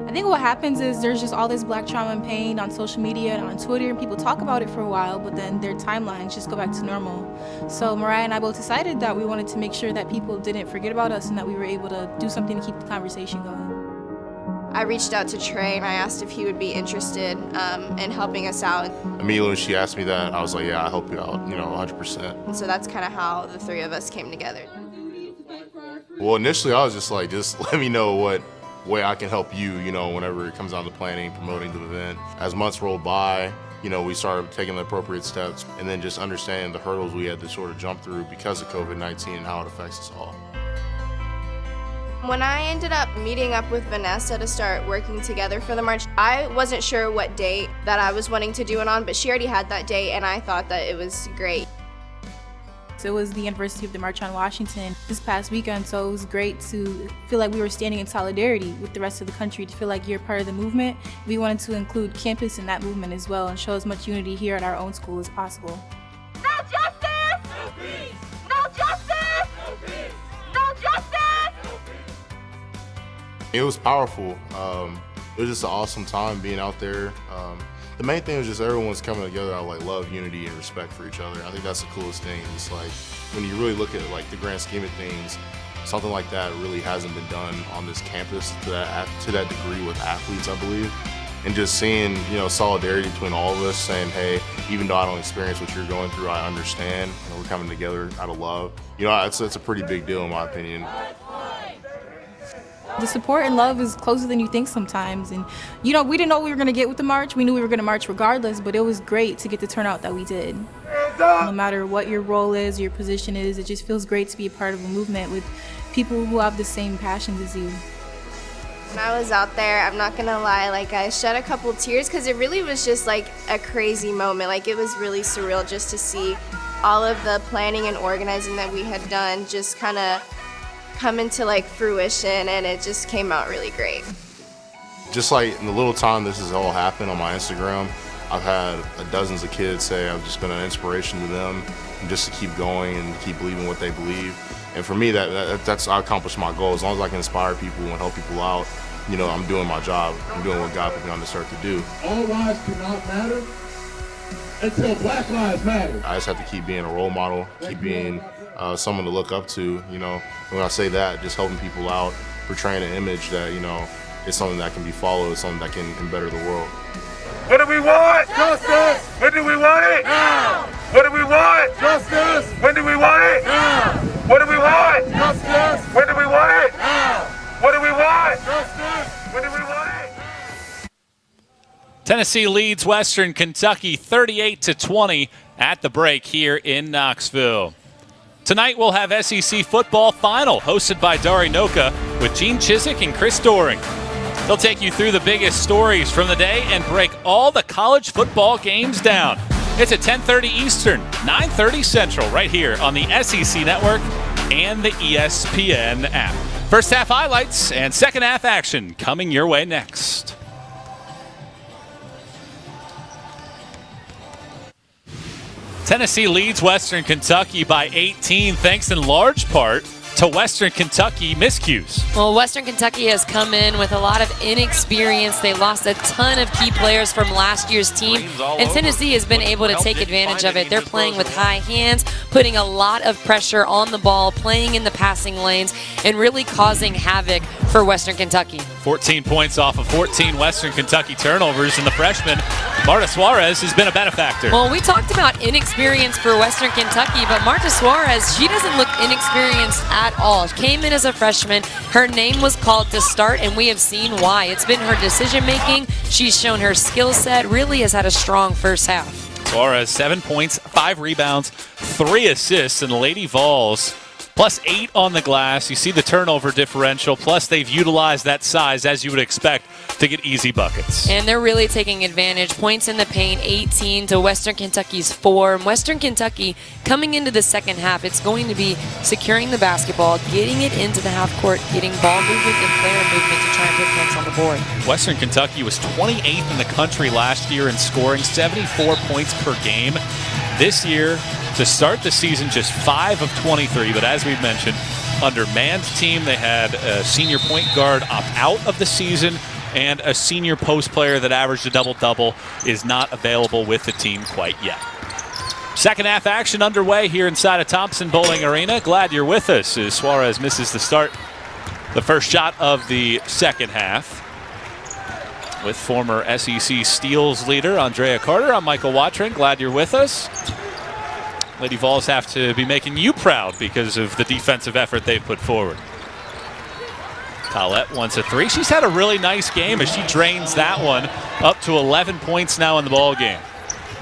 I think what happens is there's just all this black trauma and pain on social media and on Twitter, and people talk about it for a while, but then their timelines just go back to normal. So Mariah and I both decided that we wanted to make sure that people didn't forget about us and that we were able to do something to keep the conversation going. I reached out to Trey and I asked if he would be interested in helping us out. Immediately when she asked me that, I was like, yeah, I'll help you out, 100%. And so that's kind of how the three of us came together. Well, initially I was just like, just let me know what way I can help you, whenever it comes down to planning, promoting the event. As months rolled by, we started taking the appropriate steps and then just understanding the hurdles we had to sort of jump through because of COVID-19 and how it affects us all. When I ended up meeting up with Vanessa to start working together for the march, I wasn't sure what date that I was wanting to do it on, but she already had that date and I thought that it was great. It was the anniversary of the March on Washington this past weekend, so it was great to feel like we were standing in solidarity with the rest of the country, to feel like you're part of the movement. We wanted to include campus in that movement as well and show as much unity here at our own school as possible. No justice! No peace! No justice! No peace! No justice! No peace! It was powerful. It was just an awesome time being out there. The main thing was just everyone's coming together out of love, unity, and respect for each other. I think that's the coolest thing. It's like when you really look at the grand scheme of things, Something like that really hasn't been done on this campus to that degree with athletes, I believe. And just seeing, you know, solidarity between all of us, saying, hey, even though I don't experience what you're going through, I understand. You know, we're coming together out of love. You know, it's a pretty big deal in my opinion. The support and love is closer than you think sometimes. And, you know, we didn't know what we were going to get with the march. We knew we were going to march regardless, but it was great to get the turnout that we did. No matter what your role is, your position is, it just feels great to be a part of a movement with people who have the same passions as you. When I was out there, I'm not gonna lie, like I shed a couple tears because it really was just like a crazy moment. Like it was really surreal just to see all of the planning and organizing that we had done just kind of come into like fruition, and it just came out really great. Just like in the little time this has all happened on my Instagram, I've had dozens of kids say I've just been an inspiration to them, and just to keep going and keep believing what they believe. And for me, that's I accomplished my goal. As long as I can inspire people and help people out, you know, I'm doing my job. I'm doing what God put me on this earth to do. All lives cannot matter until Black Lives Matter. I just have to keep being a role model, keep being someone to look up to, you know. When I say that, just helping people out, portraying an image that, you know, is something that can be followed, something that can better the world. What do we want? Justice! When do we want it? Now! What do we want? Justice! When do we want it? Now! What do we want? Justice! When do we want it? Now! What do we want? Justice! When do we want it? Tennessee leads Western Kentucky 38-20 at the break here in Knoxville. Tonight we'll have SEC football final hosted by Dari Noka with Gene Chizik and Chris Doering. They'll take you through the biggest stories from the day and break all the college football games down. It's at 10:30 Eastern, 9:30 Central, right here on the SEC Network and the ESPN app. First half highlights and second half action coming your way next. Tennessee leads Western Kentucky by 18, thanks in large part to Western Kentucky miscues. Well, Western Kentucky has come in with a lot of inexperience. They lost a ton of key players from last year's team, and Tennessee has been able to take advantage of it. They're playing with high hands, putting a lot of pressure on the ball, playing in the passing lanes, and really causing havoc for Western Kentucky. 14 points off of 14 Western Kentucky turnovers, and the freshman, Marta Suarez, has been a benefactor. Well, we talked about inexperience for Western Kentucky, but Marta Suarez, she doesn't look inexperienced at all. She came in as a freshman. Her name was called to start, and we have seen why. It's been her decision-making. She's shown her skill set, really has had a strong first half. Suarez, 7 points, 5 rebounds, 3 assists, and the Lady Vols plus 8 on the glass. You see the turnover differential, plus they've utilized that size, as you would expect, to get easy buckets. And they're really taking advantage. Points in the paint, 18 to Western Kentucky's 4. Western Kentucky, coming into the second half, it's going to be securing the basketball, getting it into the half court, getting ball movement and player movement to try and put points on the board. Western Kentucky was 28th in the country last year in scoring, 74 points per game. This year, to start the season, just 5 of 23, but as we've mentioned, undermanned team. They had a senior point guard opt out of the season, and a senior post player that averaged a double-double is not available with the team quite yet. Second half action underway here inside of Thompson Bowling Arena. Glad you're with us as Suarez misses the start. The first shot of the second half with former SEC steals leader Andrea Carter. I'm Michael Watring. Glad you're with us. Lady Vols have to be making you proud because of the defensive effort they've put forward. Collette wants a 3. She's had a really nice game as she drains that one, up to 11 points now in the ball game.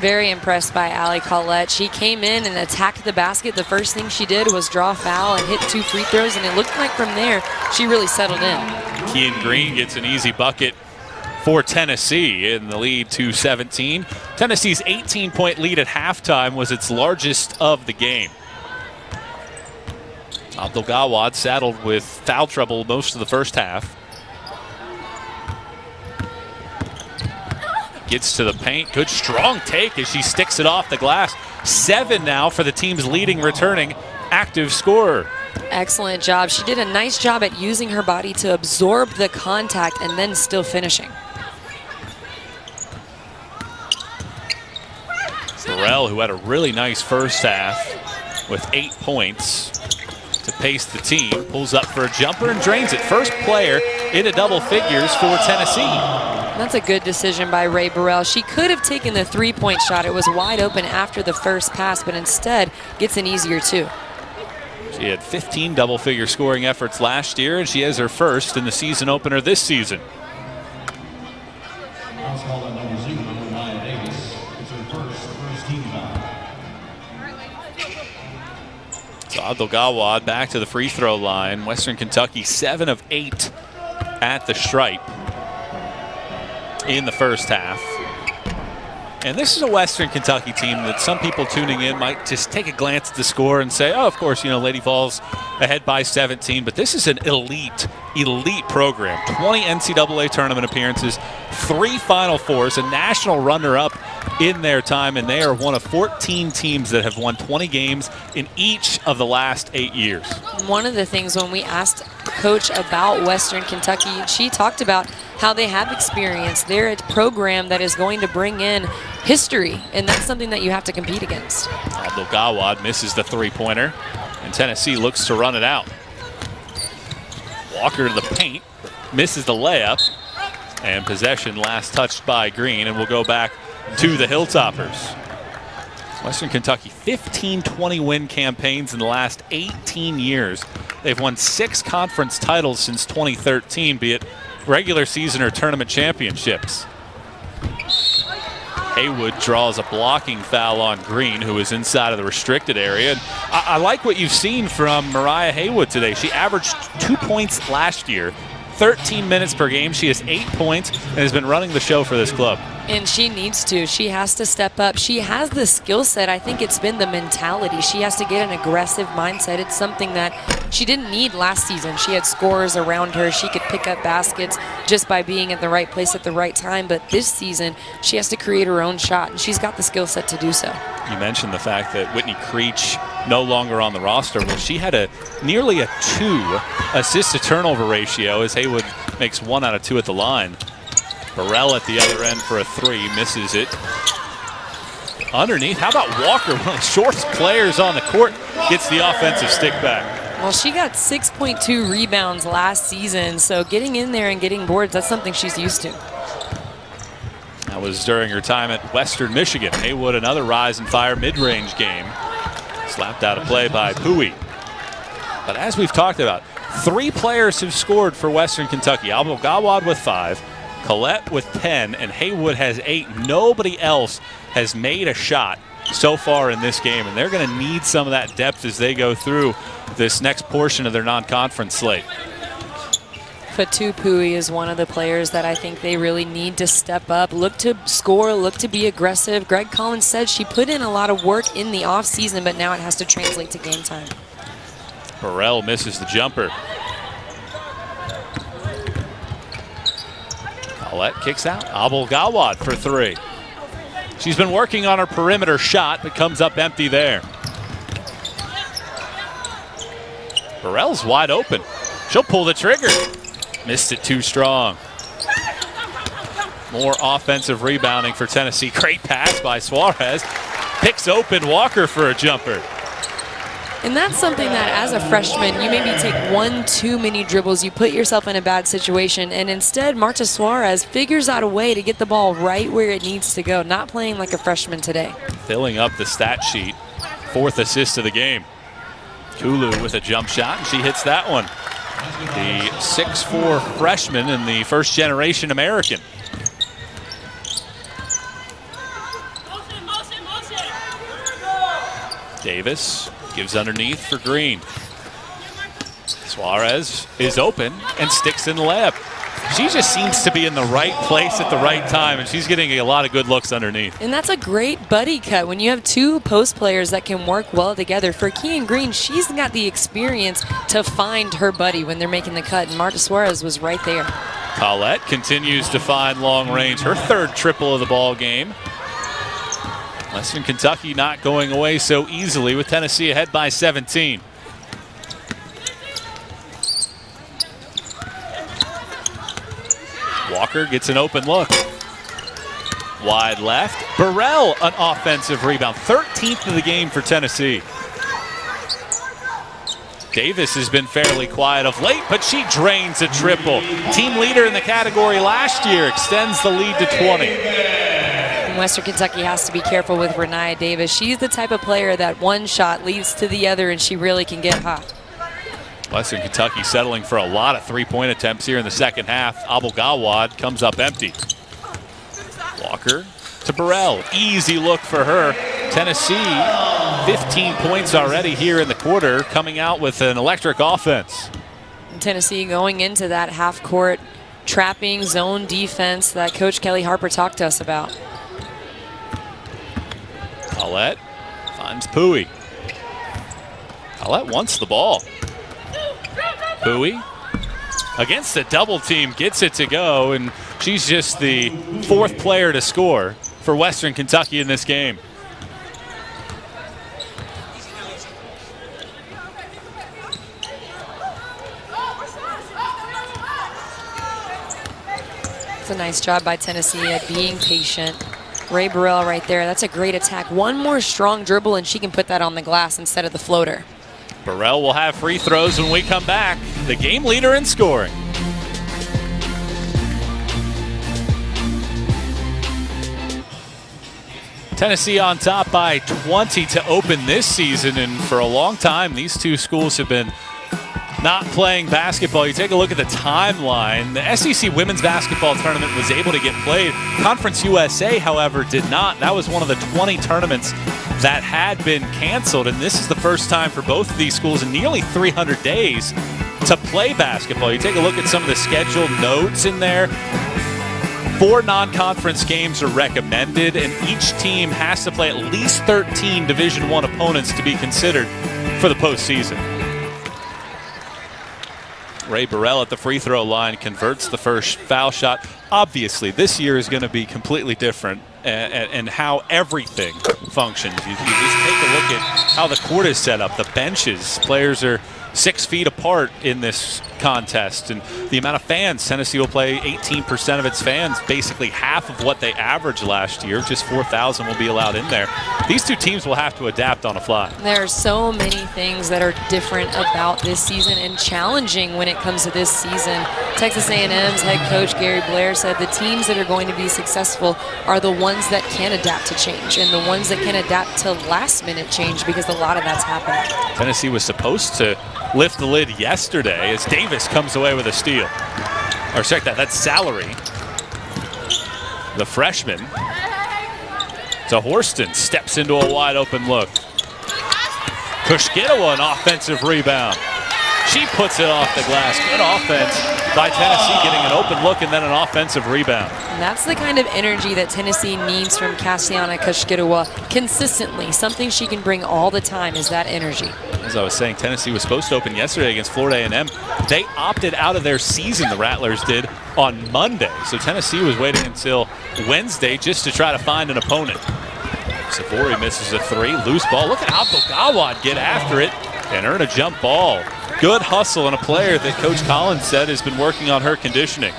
Very impressed by Allie Collette. She came in and attacked the basket. The first thing she did was draw a foul and hit 2 free throws, and it looked like from there she really settled in. Kean Green gets an easy bucket for Tennessee in the lead to 17. Tennessee's 18-point lead at halftime was its largest of the game. Abdul Gawad saddled with foul trouble most of the first half. Gets to the paint. Good strong take as she sticks it off the glass. 7 now for the team's leading returning active scorer. Excellent job. She did a nice job at using her body to absorb the contact and then still finishing. Burrell, who had a really nice first half with 8 points. to pace the team. Pulls up for a jumper and drains it. First player into double figures for Tennessee. That's a good decision by Rae Burrell. She could have taken the three-point shot. It was wide open after the first pass, but instead gets an easier two. She had 15 double-figure scoring efforts last year, and she has her first in the season opener this season. So Abdel-Gawad back to the free throw line. Western Kentucky 7 of 8 at the stripe in the first half. And this is a Western Kentucky team that some people tuning in might just take a glance at the score and say, oh, of course, Lady Vols ahead by 17. But this is an elite program. 20 NCAA tournament appearances, 3 Final Fours, a national runner-up in their time, and they are one of 14 teams that have won 20 games in each of the last 8 years. One of the things when we asked Coach about Western Kentucky, she talked about how they have experience. They're a program that is going to bring in history, and that's something that you have to compete against. Abdel-Gawad misses the three-pointer, and Tennessee looks to run it out. Walker to the paint, misses the layup, and possession last touched by Green, and we'll go back to the Hilltoppers. Western Kentucky, 15-20 win campaigns in the last 18 years. They've won 6 conference titles since 2013, be it regular season or tournament championships. Haywood draws a blocking foul on Green, who is inside of the restricted area. And I like what you've seen from Mariah Haywood today. She averaged 2 points last year, 13 minutes per game. She has 8 points and has been running the show for this club. And she needs to. She has to step up. She has the skill set. I think it's been the mentality. She has to get an aggressive mindset. It's something that she didn't need last season. She had scorers around her. She could pick up baskets just by being at the right place at the right time. But this season, she has to create her own shot, and she's got the skill set to do so. You mentioned the fact that Whitney Creech no longer on the roster. Well, she had nearly a 2 assist-to-turnover ratio as Haywood makes 1 out of 2 at the line. Burrell at the other end for a 3, misses it. Underneath, how about Walker, one of the shortest players on the court, gets the offensive stick back. Well, she got 6.2 rebounds last season, so getting in there and getting boards, that's something she's used to. That was during her time at Western Michigan. Haywood, another rise and fire mid-range game. Slapped out of play by Pui. But as we've talked about, 3 players have scored for Western Kentucky. Abdel-Gawad with 5. Collette with 10, and Haywood has 8. Nobody else has made a shot so far in this game, and they're going to need some of that depth as they go through this next portion of their non-conference slate. Fatou Pui is one of the players that I think they really need to step up, look to score, look to be aggressive. Greg Collins said she put in a lot of work in the offseason, but now it has to translate to game time. Burrell misses the jumper. Collette kicks out. Abdel-Gawad for 3. She's been working on her perimeter shot, but comes up empty there. Burrell's wide open. She'll pull the trigger. Missed it too strong. More offensive rebounding for Tennessee. Great pass by Suarez. Picks open Walker for a jumper. And that's something that as a freshman, you maybe take 1 too many dribbles, you put yourself in a bad situation, and instead Marta Suarez figures out a way to get the ball right where it needs to go, not playing like a freshman today. Filling up the stat sheet. 4th assist of the game. Kulu with a jump shot, and she hits that one. The 6'4" freshman and the first-generation American. Davis gives underneath for Green. Suarez is open and sticks in the layup. She just seems to be in the right place at the right time, and she's getting a lot of good looks underneath. And that's a great buddy cut when you have 2 post players that can work well together. For Kian Green, she's got the experience to find her buddy when they're making the cut, and Marta Suarez was right there. Collette continues to find long range, her 3rd triple of the ball game. Western Kentucky not going away so easily with Tennessee ahead by 17. Walker gets an open look. Wide left. Burrell, an offensive rebound. 13th of the game for Tennessee. Davis has been fairly quiet of late, but she drains a triple. Team leader in the category last year extends the lead to 20. And Western Kentucky has to be careful with Rennia Davis. She's the type of player that one shot leads to the other, and she really can get hot. Western Kentucky settling for a lot of three-point attempts here in the second half. Abou-Gawad comes up empty. Walker to Burrell. Easy look for her. Tennessee, 15 points already here in the quarter, coming out with an electric offense. Tennessee going into that half-court trapping zone defense that Coach Kelly Harper talked to us about. Collette finds Pui. Collette wants the ball. Pui against the double team gets it to go, and she's just the fourth player to score for Western Kentucky in this game. It's a nice job by Tennessee at being patient. Ray Burrell right there. That's a great attack. One more strong dribble and she can put that on the glass instead of the floater. Burrell will have free throws when we come back. The game leader in scoring. Tennessee on top by 20 to open this season, and for a long time these two schools have been not playing basketball. You take a look at the timeline. The SEC women's basketball tournament was able to get played. Conference USA, however, did not. That was one of the 20 tournaments that had been canceled, and this is the first time for both of these schools in nearly 300 days to play basketball. You take a look at some of the scheduled notes in there. 4 non-conference games are recommended, and each team has to play at least 13 Division I opponents to be considered for the postseason. Ray Burrell at the free throw line converts the first foul shot. Obviously, this year is going to be completely different and how everything functions. You just take a look at how the court is set up, the benches. Players are 6 feet apart in this contest, and the amount of fans. Tennessee will play 18% of its fans, basically half of what they averaged last year. Just 4,000 will be allowed in there. These two teams will have to adapt on the fly. There are so many things that are different about this season and challenging when it comes to this season. Texas A&M's head coach Gary Blair said the teams that are going to be successful are the ones that can adapt to change and the ones that can adapt to last-minute change, because a lot of that's happening. Tennessee was supposed to lift the lid yesterday as Davis comes away with a steal. Or check that, that's Salary. The freshman. So Horston steps into a wide open look. Kushkitawa, an offensive rebound. She puts it off the glass. Good offense by Tennessee, getting an open look and then an offensive rebound. And that's the kind of energy that Tennessee needs from Kassiana Kushkitawa consistently. Something she can bring all the time is that energy. As I was saying, Tennessee was supposed to open yesterday against Florida A&M. They opted out of their season, the Rattlers did, on Monday. So Tennessee was waiting until Wednesday just to try to find an opponent. Savory misses a 3, loose ball. Look at Abou-Gawad get after it and earn a jump ball. Good hustle, and a player that Coach Collins said has been working on her conditioning.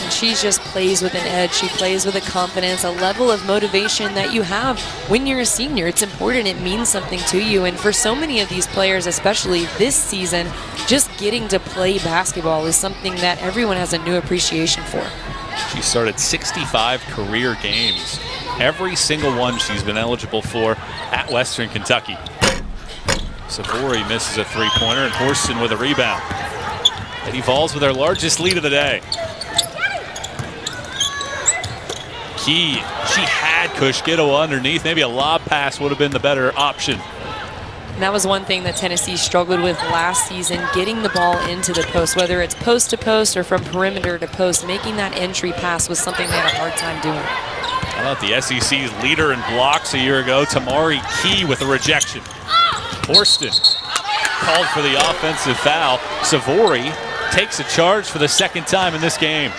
And she just plays with an edge. She plays with a confidence, a level of motivation that you have when you're a senior. It's important. It means something to you. And for so many of these players, especially this season, just getting to play basketball is something that everyone has a new appreciation for. She started 65 career games. Every single one she's been eligible for at Western Kentucky. Savory misses a three-pointer, and Horston with a rebound. Lady Vols with their largest lead of the day. Key, she had Kushkitawa underneath. Maybe a lob pass would have been the better option. And that was one thing that Tennessee struggled with last season, getting the ball into the post, whether it's post to post or from perimeter to post. Making that entry pass was something they had a hard time doing. How about the SEC's leader in blocks a year ago, Tamari Key with a rejection. Horston called for the offensive foul. Savory takes a charge for the second time in this game.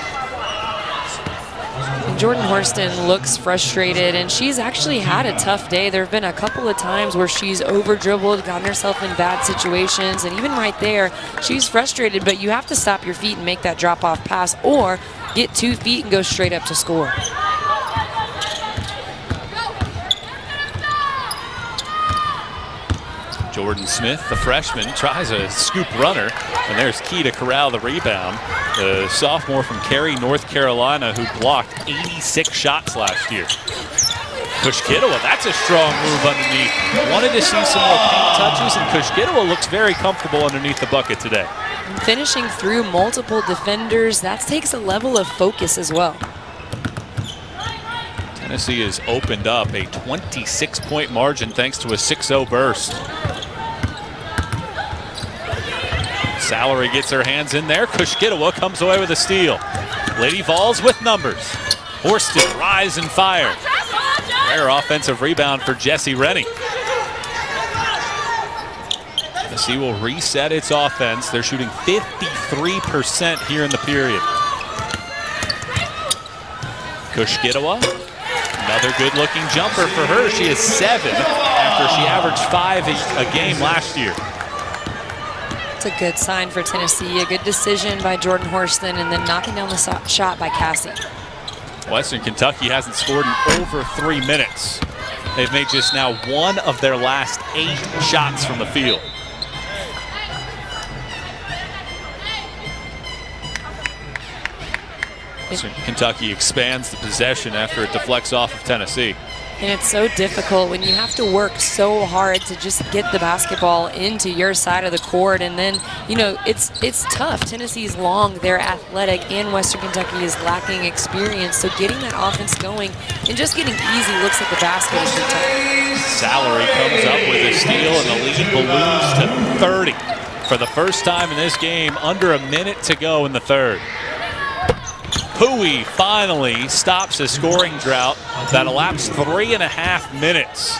Jordan Horston looks frustrated, and she's actually had a tough day. There have been a couple of times where she's over-dribbled, gotten herself in bad situations, and even right there, she's frustrated, but you have to stop your feet and make that drop-off pass or get 2 feet and go straight up to score. Jordan Smith, the freshman, tries a scoop runner, and there's Key to corral the rebound. The sophomore from Cary, North Carolina, who blocked 86 shots last year. Kushkitwa, that's a strong move underneath. Wanted to see some more paint touches, and Kushkitwa looks very comfortable underneath the bucket today. Finishing through multiple defenders, that takes a level of focus as well. Tennessee has opened up a 26-point margin thanks to a 6-0 burst. Salary gets her hands in there. Kushkitwa comes away with a steal. Lady Vols with numbers. Horston, rise and fire. Rare offensive rebound for Jessie Rennie. Tennessee will reset its offense. They're shooting 53% here in the period. Kushkitwa, another good-looking jumper for her. She is 7 after she averaged 5 a game last year. It's a good sign for Tennessee. A good decision by Jordan Horston, and then knocking down the shot by Cassie. Western Kentucky hasn't scored in over 3 minutes. They've made just now 1 of their last 8 shots from the field. Western Kentucky expands the possession after it deflects off of Tennessee. And it's so difficult when you have to work so hard to just get the basketball into your side of the court. And then, you know, it's tough. Tennessee's long, they're athletic, and Western Kentucky is lacking experience. So getting that offense going and just getting easy looks at the basket is tough. Salary comes up with a steal, and the lead balloons to 30 for the first time in this game, under a minute to go in the third. Pui finally stops a scoring drought that elapsed 3.5 minutes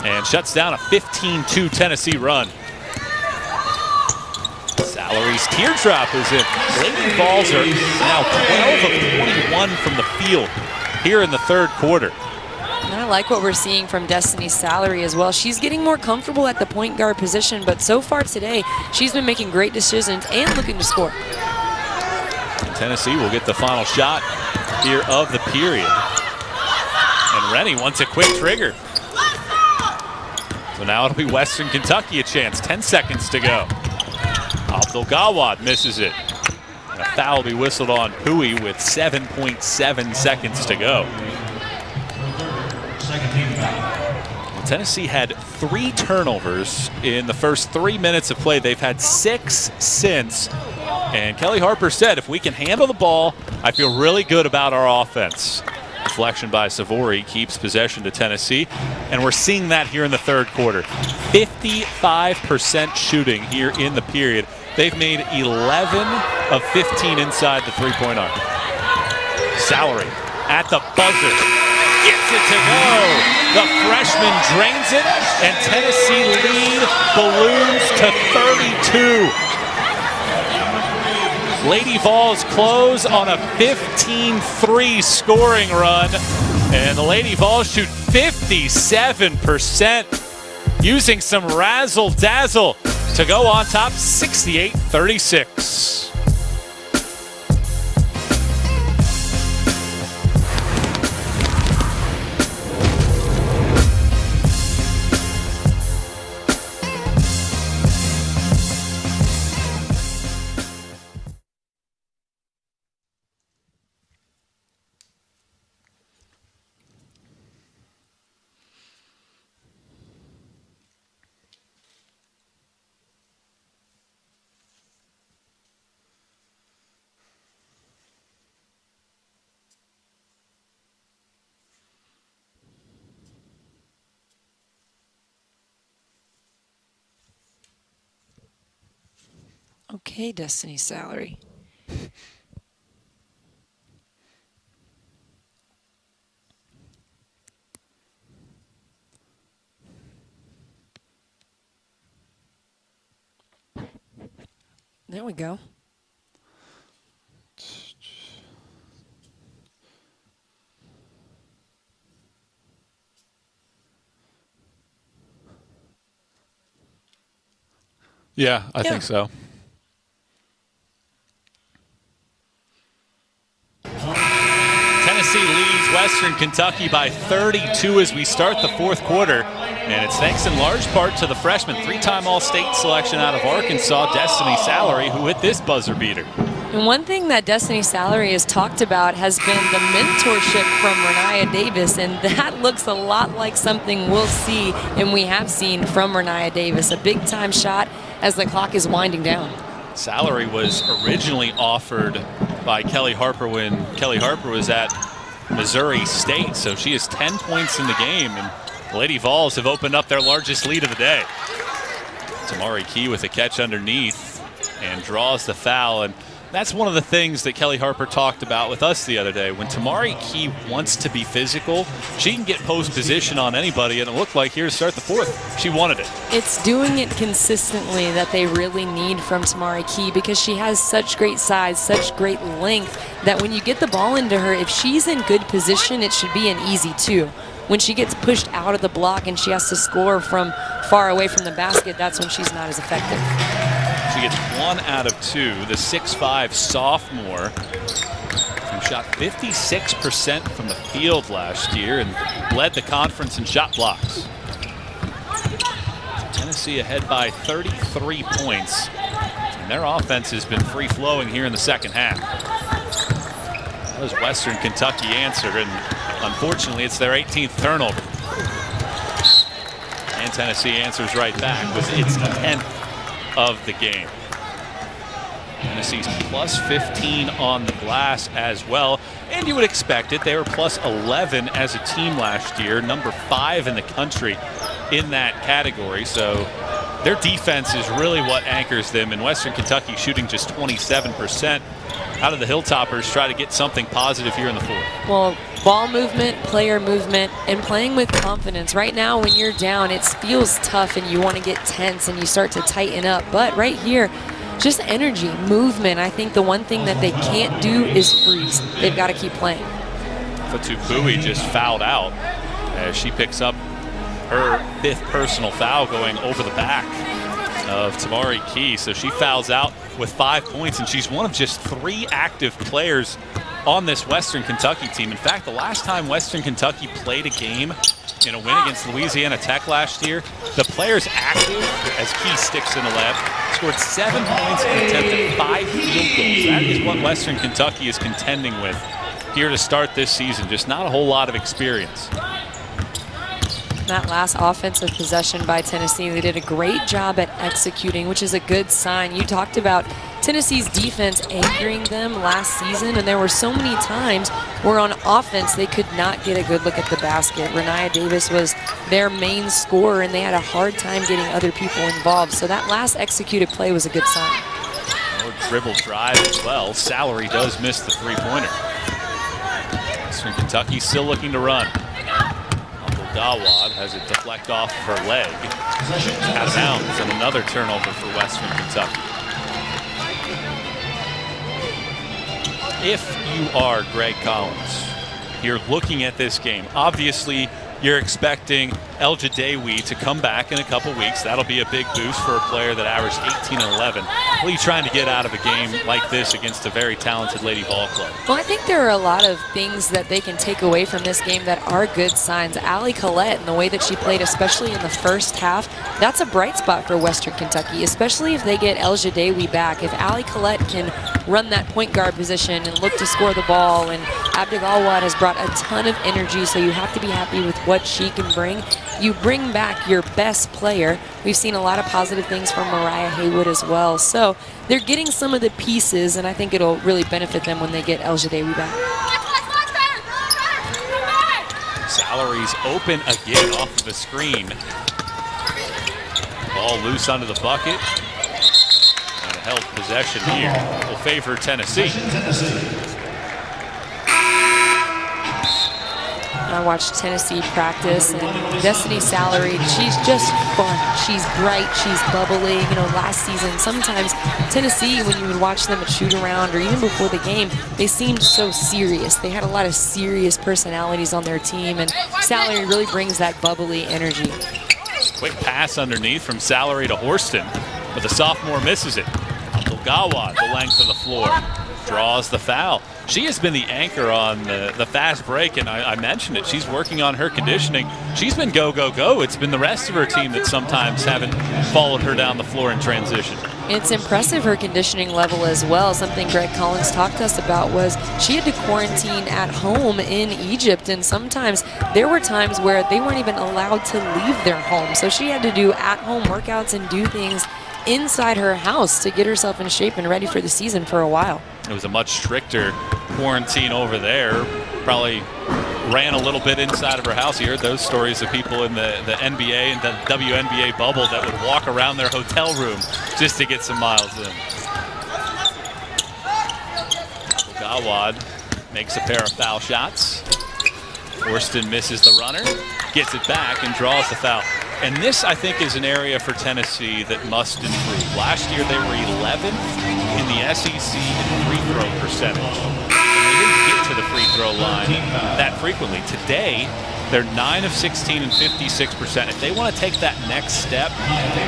and shuts down a 15-2 Tennessee run. Salary's teardrop is in. Lady Vols are now 12 of 21 from the field here in the third quarter. And I like what we're seeing from Destiny Salary as well. She's getting more comfortable at the point guard position, but so far today, she's been making great decisions and looking to score. Tennessee will get the final shot here of the period. And Rennie wants a quick trigger. So now it'll be Western Kentucky a chance. 10 seconds to go. Abdul-Gawad misses it. And a foul will be whistled on Pui with 7.7 seconds to go. Tennessee had 3 turnovers in the first 3 minutes of play. They've had 6 since. And Kelly Harper said, if we can handle the ball, I feel really good about our offense. Deflection by Savory keeps possession to Tennessee. And we're seeing that here in the third quarter. 55% shooting here in the period. They've made 11 of 15 inside the three-point arc. Salary at the buzzer. Gets it to go. The freshman drains it, and Tennessee lead balloons to 32. Lady Vols close on a 15-3 scoring run, and the Lady Vols shoot 57%, using some razzle-dazzle to go on top 68-36. Okay, Destiny Salary. There we go. Yeah, I think so. Tennessee leads Western Kentucky by 32 as we start the fourth quarter. And it's thanks in large part to the freshman, three-time All-State selection out of Arkansas, Destiny Salary, who hit this buzzer beater. And one thing that Destiny Salary has talked about has been the mentorship from Renia Davis, and that looks a lot like something we'll see and we have seen from Renia Davis. A big-time shot as the clock is winding down. Salary was originally offered by Kelly Harper when Kelly Harper was at Missouri State, so she has 10 points in the game, and the Lady Vols have opened up their largest lead of the day. Tamari Key with a catch underneath and draws the foul, and that's one of the things that Kelly Harper talked about with us the other day. When Tamari Key wants to be physical, she can get post position on anybody, and it looked like here to start the fourth, she wanted it. It's doing it consistently that they really need from Tamari Key, because she has such great size, such great length, that when you get the ball into her, if she's in good position, it should be an easy two. When she gets pushed out of the block and she has to score from far away from the basket, that's when she's not as effective. She gets 1 out of 2. The 6'5" sophomore who shot 56% from the field last year and led the conference in shot blocks. Tennessee ahead by 33 points, and their offense has been free-flowing here in the second half. That was Western Kentucky answer, and unfortunately it's their 18th turnover. And Tennessee answers right back with its 10th of the game. Tennessee's plus 15 on the glass as well, and you would expect it. They were plus 11 as a team last year, number 5 in the country in that category, so their defense is really what anchors them, and Western Kentucky shooting just 27%. How do the Hilltoppers try to get something positive here in the fourth? Well, ball movement, player movement, and playing with confidence. Right now, when you're down, it feels tough and you want to get tense and you start to tighten up. But right here, just energy, movement. I think the one thing that they can't do is freeze. They've got to keep playing. Fatupui just fouled out as she picks up her 5th personal foul going over the back of Tamari Key. So she fouls out with 5 points, and she's one of just 3 active players on this Western Kentucky team. In fact, the last time Western Kentucky played a game in a win against Louisiana Tech last year, the players active, as Key sticks in the lab, scored 7 points and attempted 5 field goals. That is what Western Kentucky is contending with here to start this season. Just not a whole lot of experience. That last offensive possession by Tennessee, they did a great job at executing, which is a good sign. You talked about Tennessee's defense anchoring them last season, and there were so many times where on offense they could not get a good look at the basket. Renia Davis was their main scorer, and they had a hard time getting other people involved. So that last executed play was a good sign. More dribble drive as well. Salary does miss the three-pointer. Western Kentucky still looking to run. Dawad has it deflect off of her leg. Out of bounds, and another turnover for Western Kentucky. If you are Greg Collins, you're looking at this game. Obviously, you're expecting El Jadawi to come back in a couple weeks. That'll be a big boost for a player that averaged 18 and 11. What are you trying to get out of a game like this against a very talented Lady Vol club? Well, I think there are a lot of things that they can take away from this game that are good signs. Allie Collette and the way that she played, especially in the first half, that's a bright spot for Western Kentucky, especially if they get El Jadawi back. If Allie Collette can run that point guard position and look to score the ball, and Abdul-Gawad has brought a ton of energy, so you have to be happy with what she can bring. You bring back your best player. We've seen a lot of positive things from Mariah Haywood as well. So they're getting some of the pieces, and I think it'll really benefit them when they get El Jadawi back. Salary's open again off of a screen. Ball loose under the bucket. And a held possession here will favor Tennessee. I watched Tennessee practice, and Destiny Salary, she's just fun. She's bright, she's bubbly. You know, last season, sometimes Tennessee, when you would watch them at shoot-around or even before the game, they seemed so serious. They had a lot of serious personalities on their team, and Salary really brings that bubbly energy. Quick pass underneath from Salary to Horston, but the sophomore misses it. Abdul-Gawad, the length of the floor, draws the foul. She has been the anchor on the fast break, and I mentioned it. She's working on her conditioning. She's been go, go, go. It's been the rest of her team that sometimes haven't followed her down the floor in transition. It's impressive, her conditioning level as well. Something Greg Collins talked to us about was she had to quarantine at home in Egypt, and sometimes there were times where they weren't even allowed to leave their home. So she had to do at-home workouts and do things inside her house to get herself in shape and ready for the season for a while. It was a much stricter quarantine over there. Probably ran a little bit inside of her house. You heard those stories of people in the NBA and the WNBA bubble that would walk around their hotel room just to get some miles in. Gawad makes a pair of foul shots. Worston misses the runner, gets it back, and draws the foul. And this, I think, is an area for Tennessee that must improve. Last year, they were 11th in the SEC in free throw percentage. And they didn't get to the free throw line that frequently. Today, they're 9 of 16 and 56%. If they want to take that next step,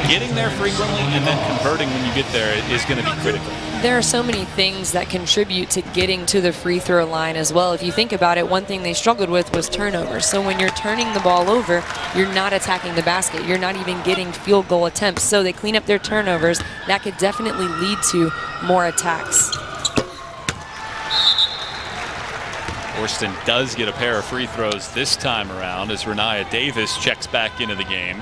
getting there frequently and then converting when you get there is going to be critical. There are so many things that contribute to getting to the free throw line as well. If you think about it, one thing they struggled with was turnovers. So when you're turning the ball over, you're not attacking the basket. You're not even getting field goal attempts. So they clean up their turnovers. That could definitely lead to more attacks. Worston does get a pair of free throws this time around as Rennia Davis checks back into the game.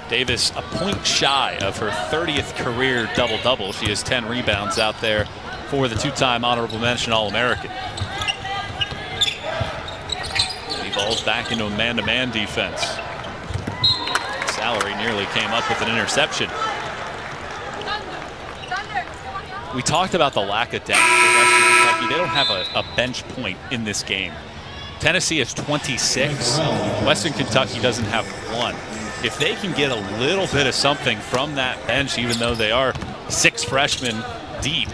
Davis a point shy of her 30th career double-double. She has 10 rebounds out there for the two-time honorable mention All-American. He balls back into a man-to-man defense. Salary nearly came up with an interception. We talked about the lack of depth for Western Kentucky. They don't have a bench point in this game. Tennessee has 26. Western Kentucky doesn't have one. If they can get a little bit of something from that bench, even though they are 6 freshmen deep,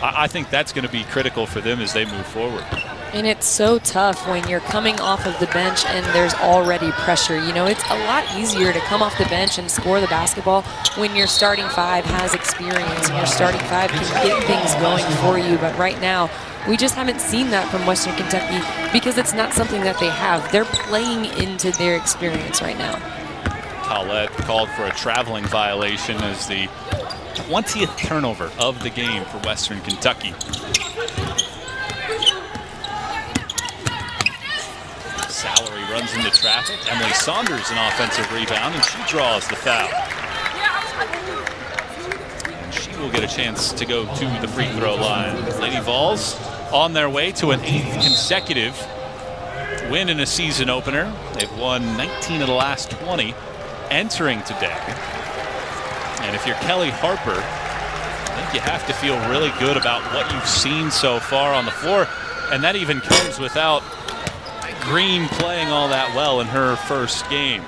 I think that's going to be critical for them as they move forward. And it's so tough when you're coming off of the bench and there's already pressure. You know, it's a lot easier to come off the bench and score the basketball when your starting 5 has experience and your starting 5 can get things going for you. But right now, we just haven't seen that from Western Kentucky because it's not something that they have. They're playing into their experience right now. Collette called for a traveling violation as the 20th turnover of the game for Western Kentucky. Salary runs into traffic. Emily Saunders an offensive rebound, and she draws the foul. And she will get a chance to go to the free throw line. Lady Vols on their way to an 8th consecutive win in a season opener. They've won 19 of the last 20 entering today. And if you're Kelly Harper, I think you have to feel really good about what you've seen so far on the floor. And that even comes without Green playing all that well in her first game.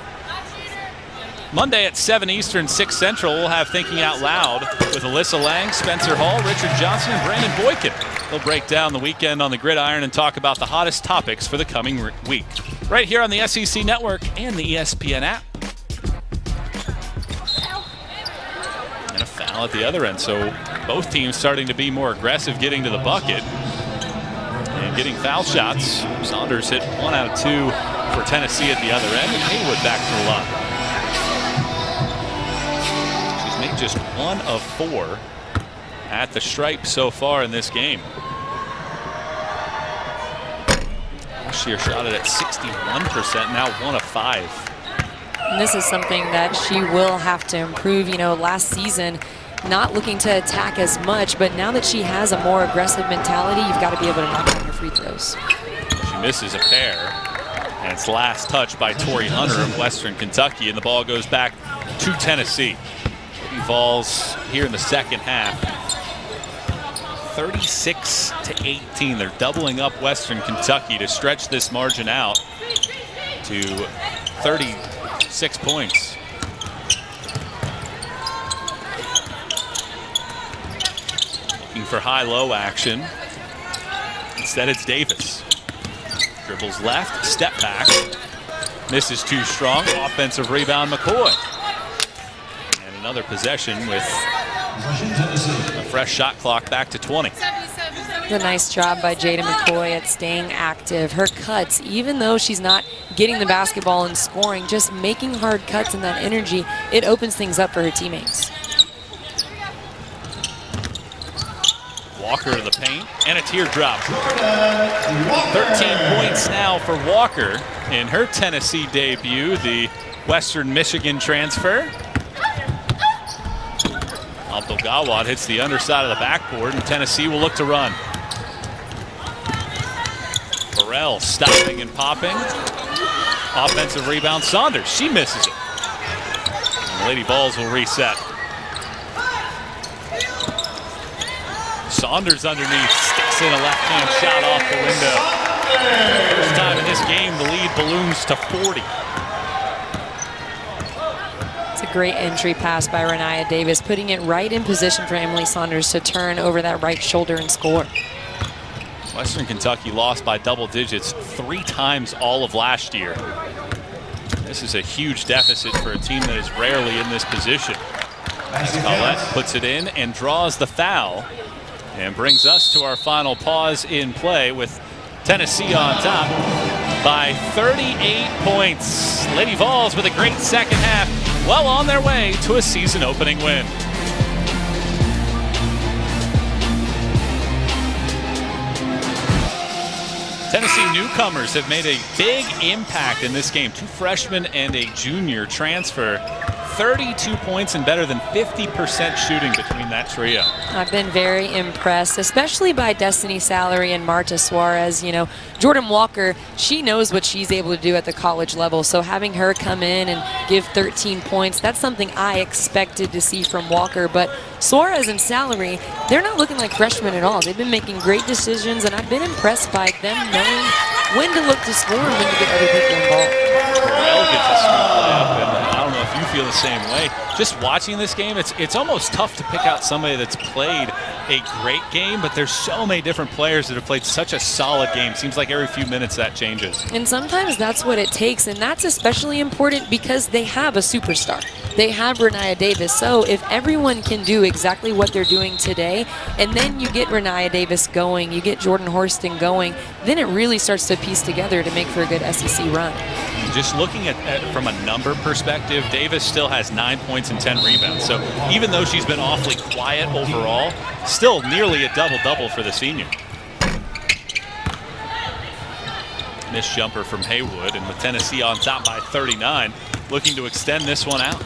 Monday at 7 Eastern, 6 Central, we'll have Thinking Out Loud with Alyssa Lang, Spencer Hall, Richard Johnson, and Brandon Boykin. They'll break down the weekend on the gridiron and talk about the hottest topics for the coming week. Right here on the SEC Network and the ESPN app. And a foul at the other end, so both teams starting to be more aggressive getting to the bucket and getting foul shots. Saunders hit 1 out of 2 for Tennessee at the other end, and Haywood back to the line. She's made just 1 of 4 at the stripe so far in this game. Last year shot it at 61%, now 1 of 5. And this is something that she will have to improve. You know, last season, not looking to attack as much, but now that she has a more aggressive mentality, you've got to be able to knock down her free throws. She misses a pair, and it's last touched by Tori Hunter of Western Kentucky, and the ball goes back to Tennessee. Vols here in the second half, 36-18. They're doubling up Western Kentucky to stretch this margin out to 36 points. Looking for high-low action. Instead, it's Davis. Dribbles left, step back. Misses too strong. Offensive rebound, McCoy. And another possession with A fresh shot clock back to 20. It's a nice job by Jada McCoy at staying active. Her cuts, even though she's not getting the basketball and scoring, just making hard cuts and that energy, it opens things up for her teammates. Walker to the paint, and a teardrop. 13 points now for Walker in her Tennessee debut, the Western Michigan transfer. Abdul-Gawad hits the underside of the backboard, and Tennessee will look to run. Burrell stopping and popping. Offensive rebound, Saunders, she misses it. And the Lady Vols will reset. Saunders underneath, sticks in a left-hand shot off the window. First time in this game, the lead balloons to 40. It's a great entry pass by Rennia Davis, putting it right in position for Emily Saunders to turn over that right shoulder and score. Western Kentucky lost by double digits 3 times all of last year. This is a huge deficit for a team that is rarely in this position. As Collette puts it in and draws the foul, and brings us to our final pause in play with Tennessee on top by 38 points. Lady Vols with a great second half, well on their way to a season opening win. Tennessee newcomers have made a big impact in this game. 2 freshmen and a junior transfer. 32 points and better than 50% shooting between that trio. I've been very impressed, especially by Destiny Salary and Marta Suarez. You know, Jordan Walker, she knows what she's able to do at the college level. So having her come in and give 13 points, that's something I expected to see from Walker. But Suarez and Salary, they're not looking like freshmen at all. They've been making great decisions, and I've been impressed by them knowing when to look to score and when to get other people involved. Burrell gets a scoop layup, and I don't know if you feel the same way. Just watching this game, it's almost tough to pick out somebody that's played a great game, but there's so many different players that have played such a solid game. Seems like every few minutes that changes. And sometimes that's what it takes, and that's especially important because they have a superstar. They have Rennia Davis, so if everyone can do exactly what they're doing today, and then you get Rennia Davis going, you get Jordan Horston going, then it really starts to piece together to make for a good SEC run. Just looking at from a number perspective, Davis still has 9 points and 10 rebounds. So even though she's been awfully quiet overall, still nearly a double-double for the senior. Missed jumper from Haywood, and with Tennessee on top by 39, looking to extend this one out.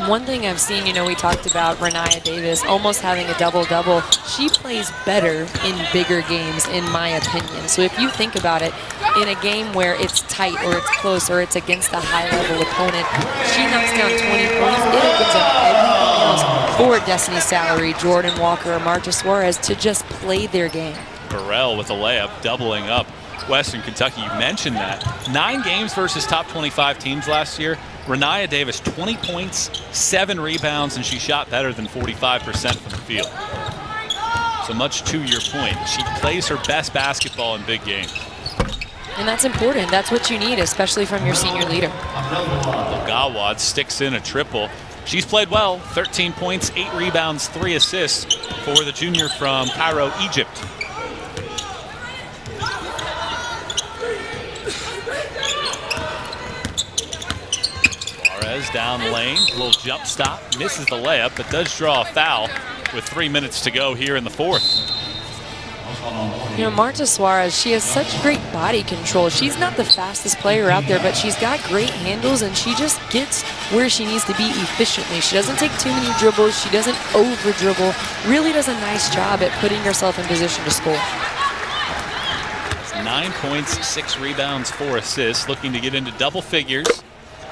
One thing I've seen, you know, we talked about Rennia Davis almost having a double-double. She plays better in bigger games, in my opinion. So if you think about it, in a game where it's tight or it's close or it's against a high-level opponent, she knocks down 20 points. It opens up everything else for Destiny Salary, Jordan Walker, or Marta Suarez to just play their game. Burrell with a layup, doubling up Western Kentucky. You mentioned that. 9 games versus top 25 teams last year. Rennia Davis, 20 points, 7 rebounds, and she shot better than 45% from the field. So much to your point, she plays her best basketball in big games. And that's important. That's what you need, especially from your senior leader. Gawad sticks in a triple. She's played well, 13 points, 8 rebounds, 3 assists for the junior from Cairo, Egypt. Suarez down the lane, little jump stop, misses the layup, but does draw a foul with 3 minutes to go here in the fourth. You know, Marta Suarez, she has such great body control. She's not the fastest player out there, but she's got great handles, and she just gets where she needs to be efficiently. She doesn't take too many dribbles. She doesn't over-dribble. Really does a nice job at putting herself in position to score. 9 points, 6 rebounds, 4 assists, looking to get into double figures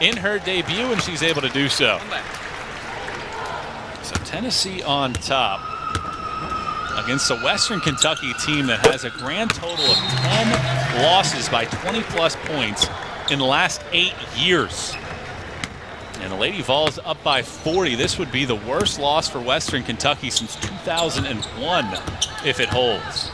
in her debut, and she's able to do so. So Tennessee on top against a Western Kentucky team that has a grand total of 10 losses by 20-plus points in the last 8 years. And the Lady Vols up by 40. This would be the worst loss for Western Kentucky since 2001, if it holds.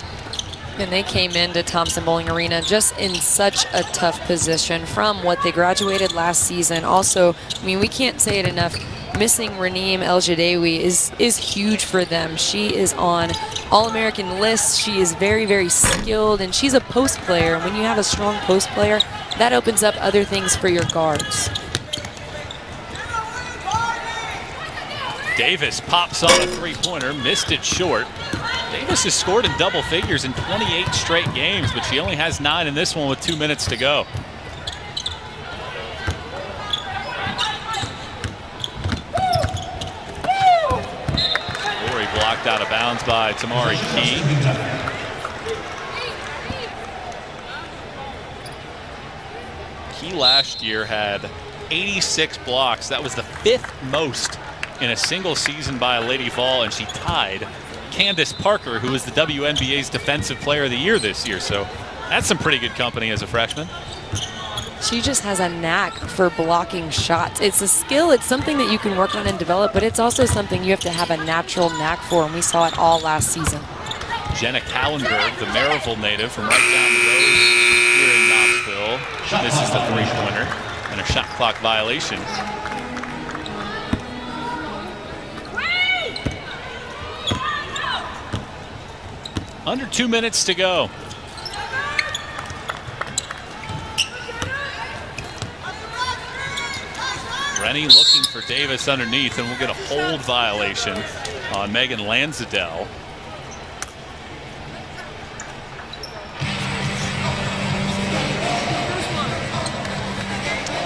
And they came into Thompson-Boling Arena just in such a tough position from what they graduated last season. Also, I mean, we can't say it enough. missing Raneem El-Jadawi is huge for them. She is on All-American lists. She is very, very skilled, and she's a post player. And when you have a strong post player, that opens up other things for your guards. Davis pops on a three-pointer, missed it short. Davis has scored in double figures in 28 straight games, but she only has 9 in this one with 2 minutes to go. Lori blocked out of bounds by Tamari Key. Key last year had 86 blocks. That was the 5th most in a single season by a Lady Vol, and she tied Candace Parker, who was the WNBA's Defensive Player of the Year this year. So that's some pretty good company as a freshman. She just has a knack for blocking shots. It's a skill, it's something that you can work on and develop, but it's also something you have to have a natural knack for, and we saw it all last season. Jenna Kallenberg, the Maryville native from right down the road here in Knoxville. This is the three-pointer and a shot clock violation. Under 2 minutes to go. Rennie looking for Davis underneath, and we'll get a hold violation on Megan Lanzadell.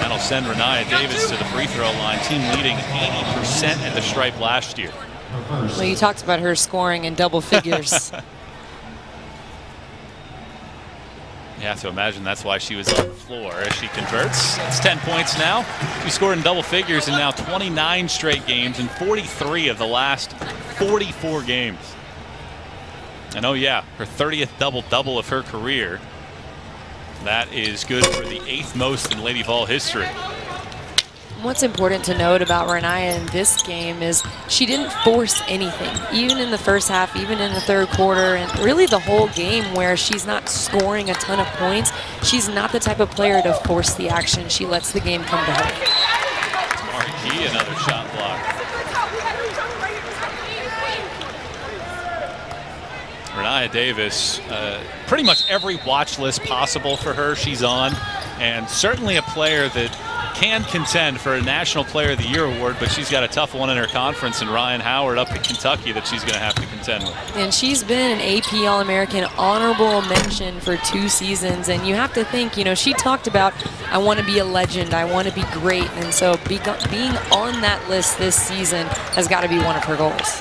That'll send Rennia Davis to the free throw line, team leading 80% at the stripe last year. Well, you talked about her scoring in double figures. You have to imagine that's why she was on the floor as she converts. That's 10 points now. She scored in double figures in now 29 straight games and 43 of the last 44 games. And oh yeah, her 30th double-double of her career. That is good for the 8th most in Lady Vol history. What's important to note about Rennia in this game is she didn't force anything, even in the first half, even in the third quarter, and really the whole game where she's not scoring a ton of points. She's not the type of player to force the action. She lets the game come to her. Tamari Key, another shot block. Rennia Davis, pretty much every watch list possible for her she's on, and certainly a player that can contend for a National Player of the Year award, but she's got a tough one in her conference, and Ryan Howard up at Kentucky that she's going to have to contend with. And she's been an AP All-American honorable mention for 2 seasons, and you have to think, you know, she talked about, I want to be a legend, I want to be great, and so being on that list this season has got to be one of her goals.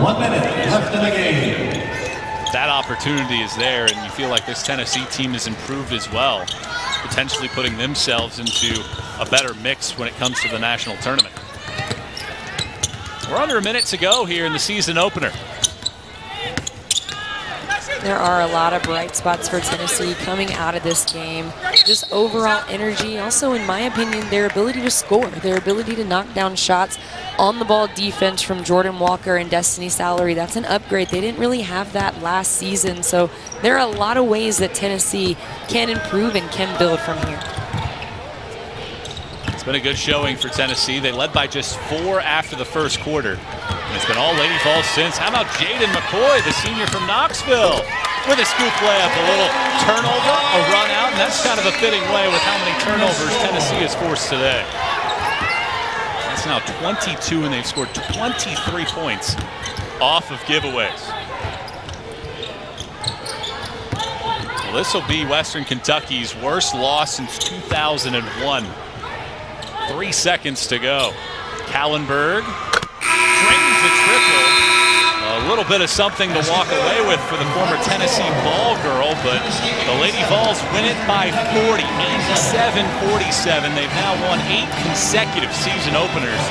1 minute left in the game. That opportunity is there, and you feel like this Tennessee team has improved as well, potentially putting themselves into a better mix when it comes to the national tournament. We're under a minute to go here in the season opener. There are a lot of bright spots for Tennessee coming out of this game. Just overall energy, also in my opinion, their ability to score, their ability to knock down shots, on the ball defense from Jordan Walker and Destiny Salary. That's an upgrade. They didn't really have that last season, so there are a lot of ways that Tennessee can improve and can build from here. It's been a good showing for Tennessee. They led by just 4 after the first quarter. And it's been all Lady Vols since. How about Jaden McCoy, the senior from Knoxville, with a scoop layup, a little turnover, a run out, and that's kind of a fitting way with how many turnovers Tennessee has forced today. That's now 22, and they've scored 23 points off of giveaways. Well, this will be Western Kentucky's worst loss since 2001. 3 seconds to go. Kallenberg drains the triple. A little bit of something to walk away with for the former Tennessee ball girl, but the Lady Vols win it by 40, 87-47. They've now won 8 consecutive season openers,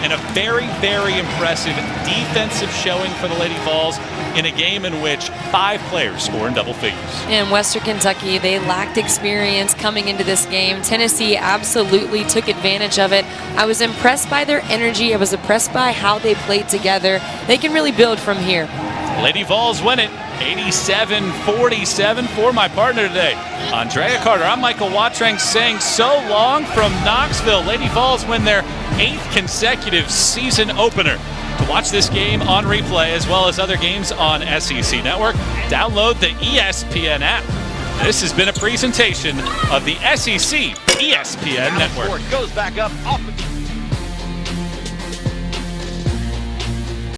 and a very, very impressive defensive showing for the Lady Vols in a game in which 5 players score in double figures. In Western Kentucky, they lacked experience coming into this game. Tennessee absolutely took advantage of it. I was impressed by their energy. I was impressed by how they played together. They can really build from here. Lady Vols win it 87-47 for my partner today, Andrea Carter. I'm Michael Watreng saying so long from Knoxville. Lady Vols win their 8th consecutive season opener. To watch this game on replay as well as other games on SEC Network, download the ESPN app. This has been a presentation of the SEC ESPN Network. Goes back up off the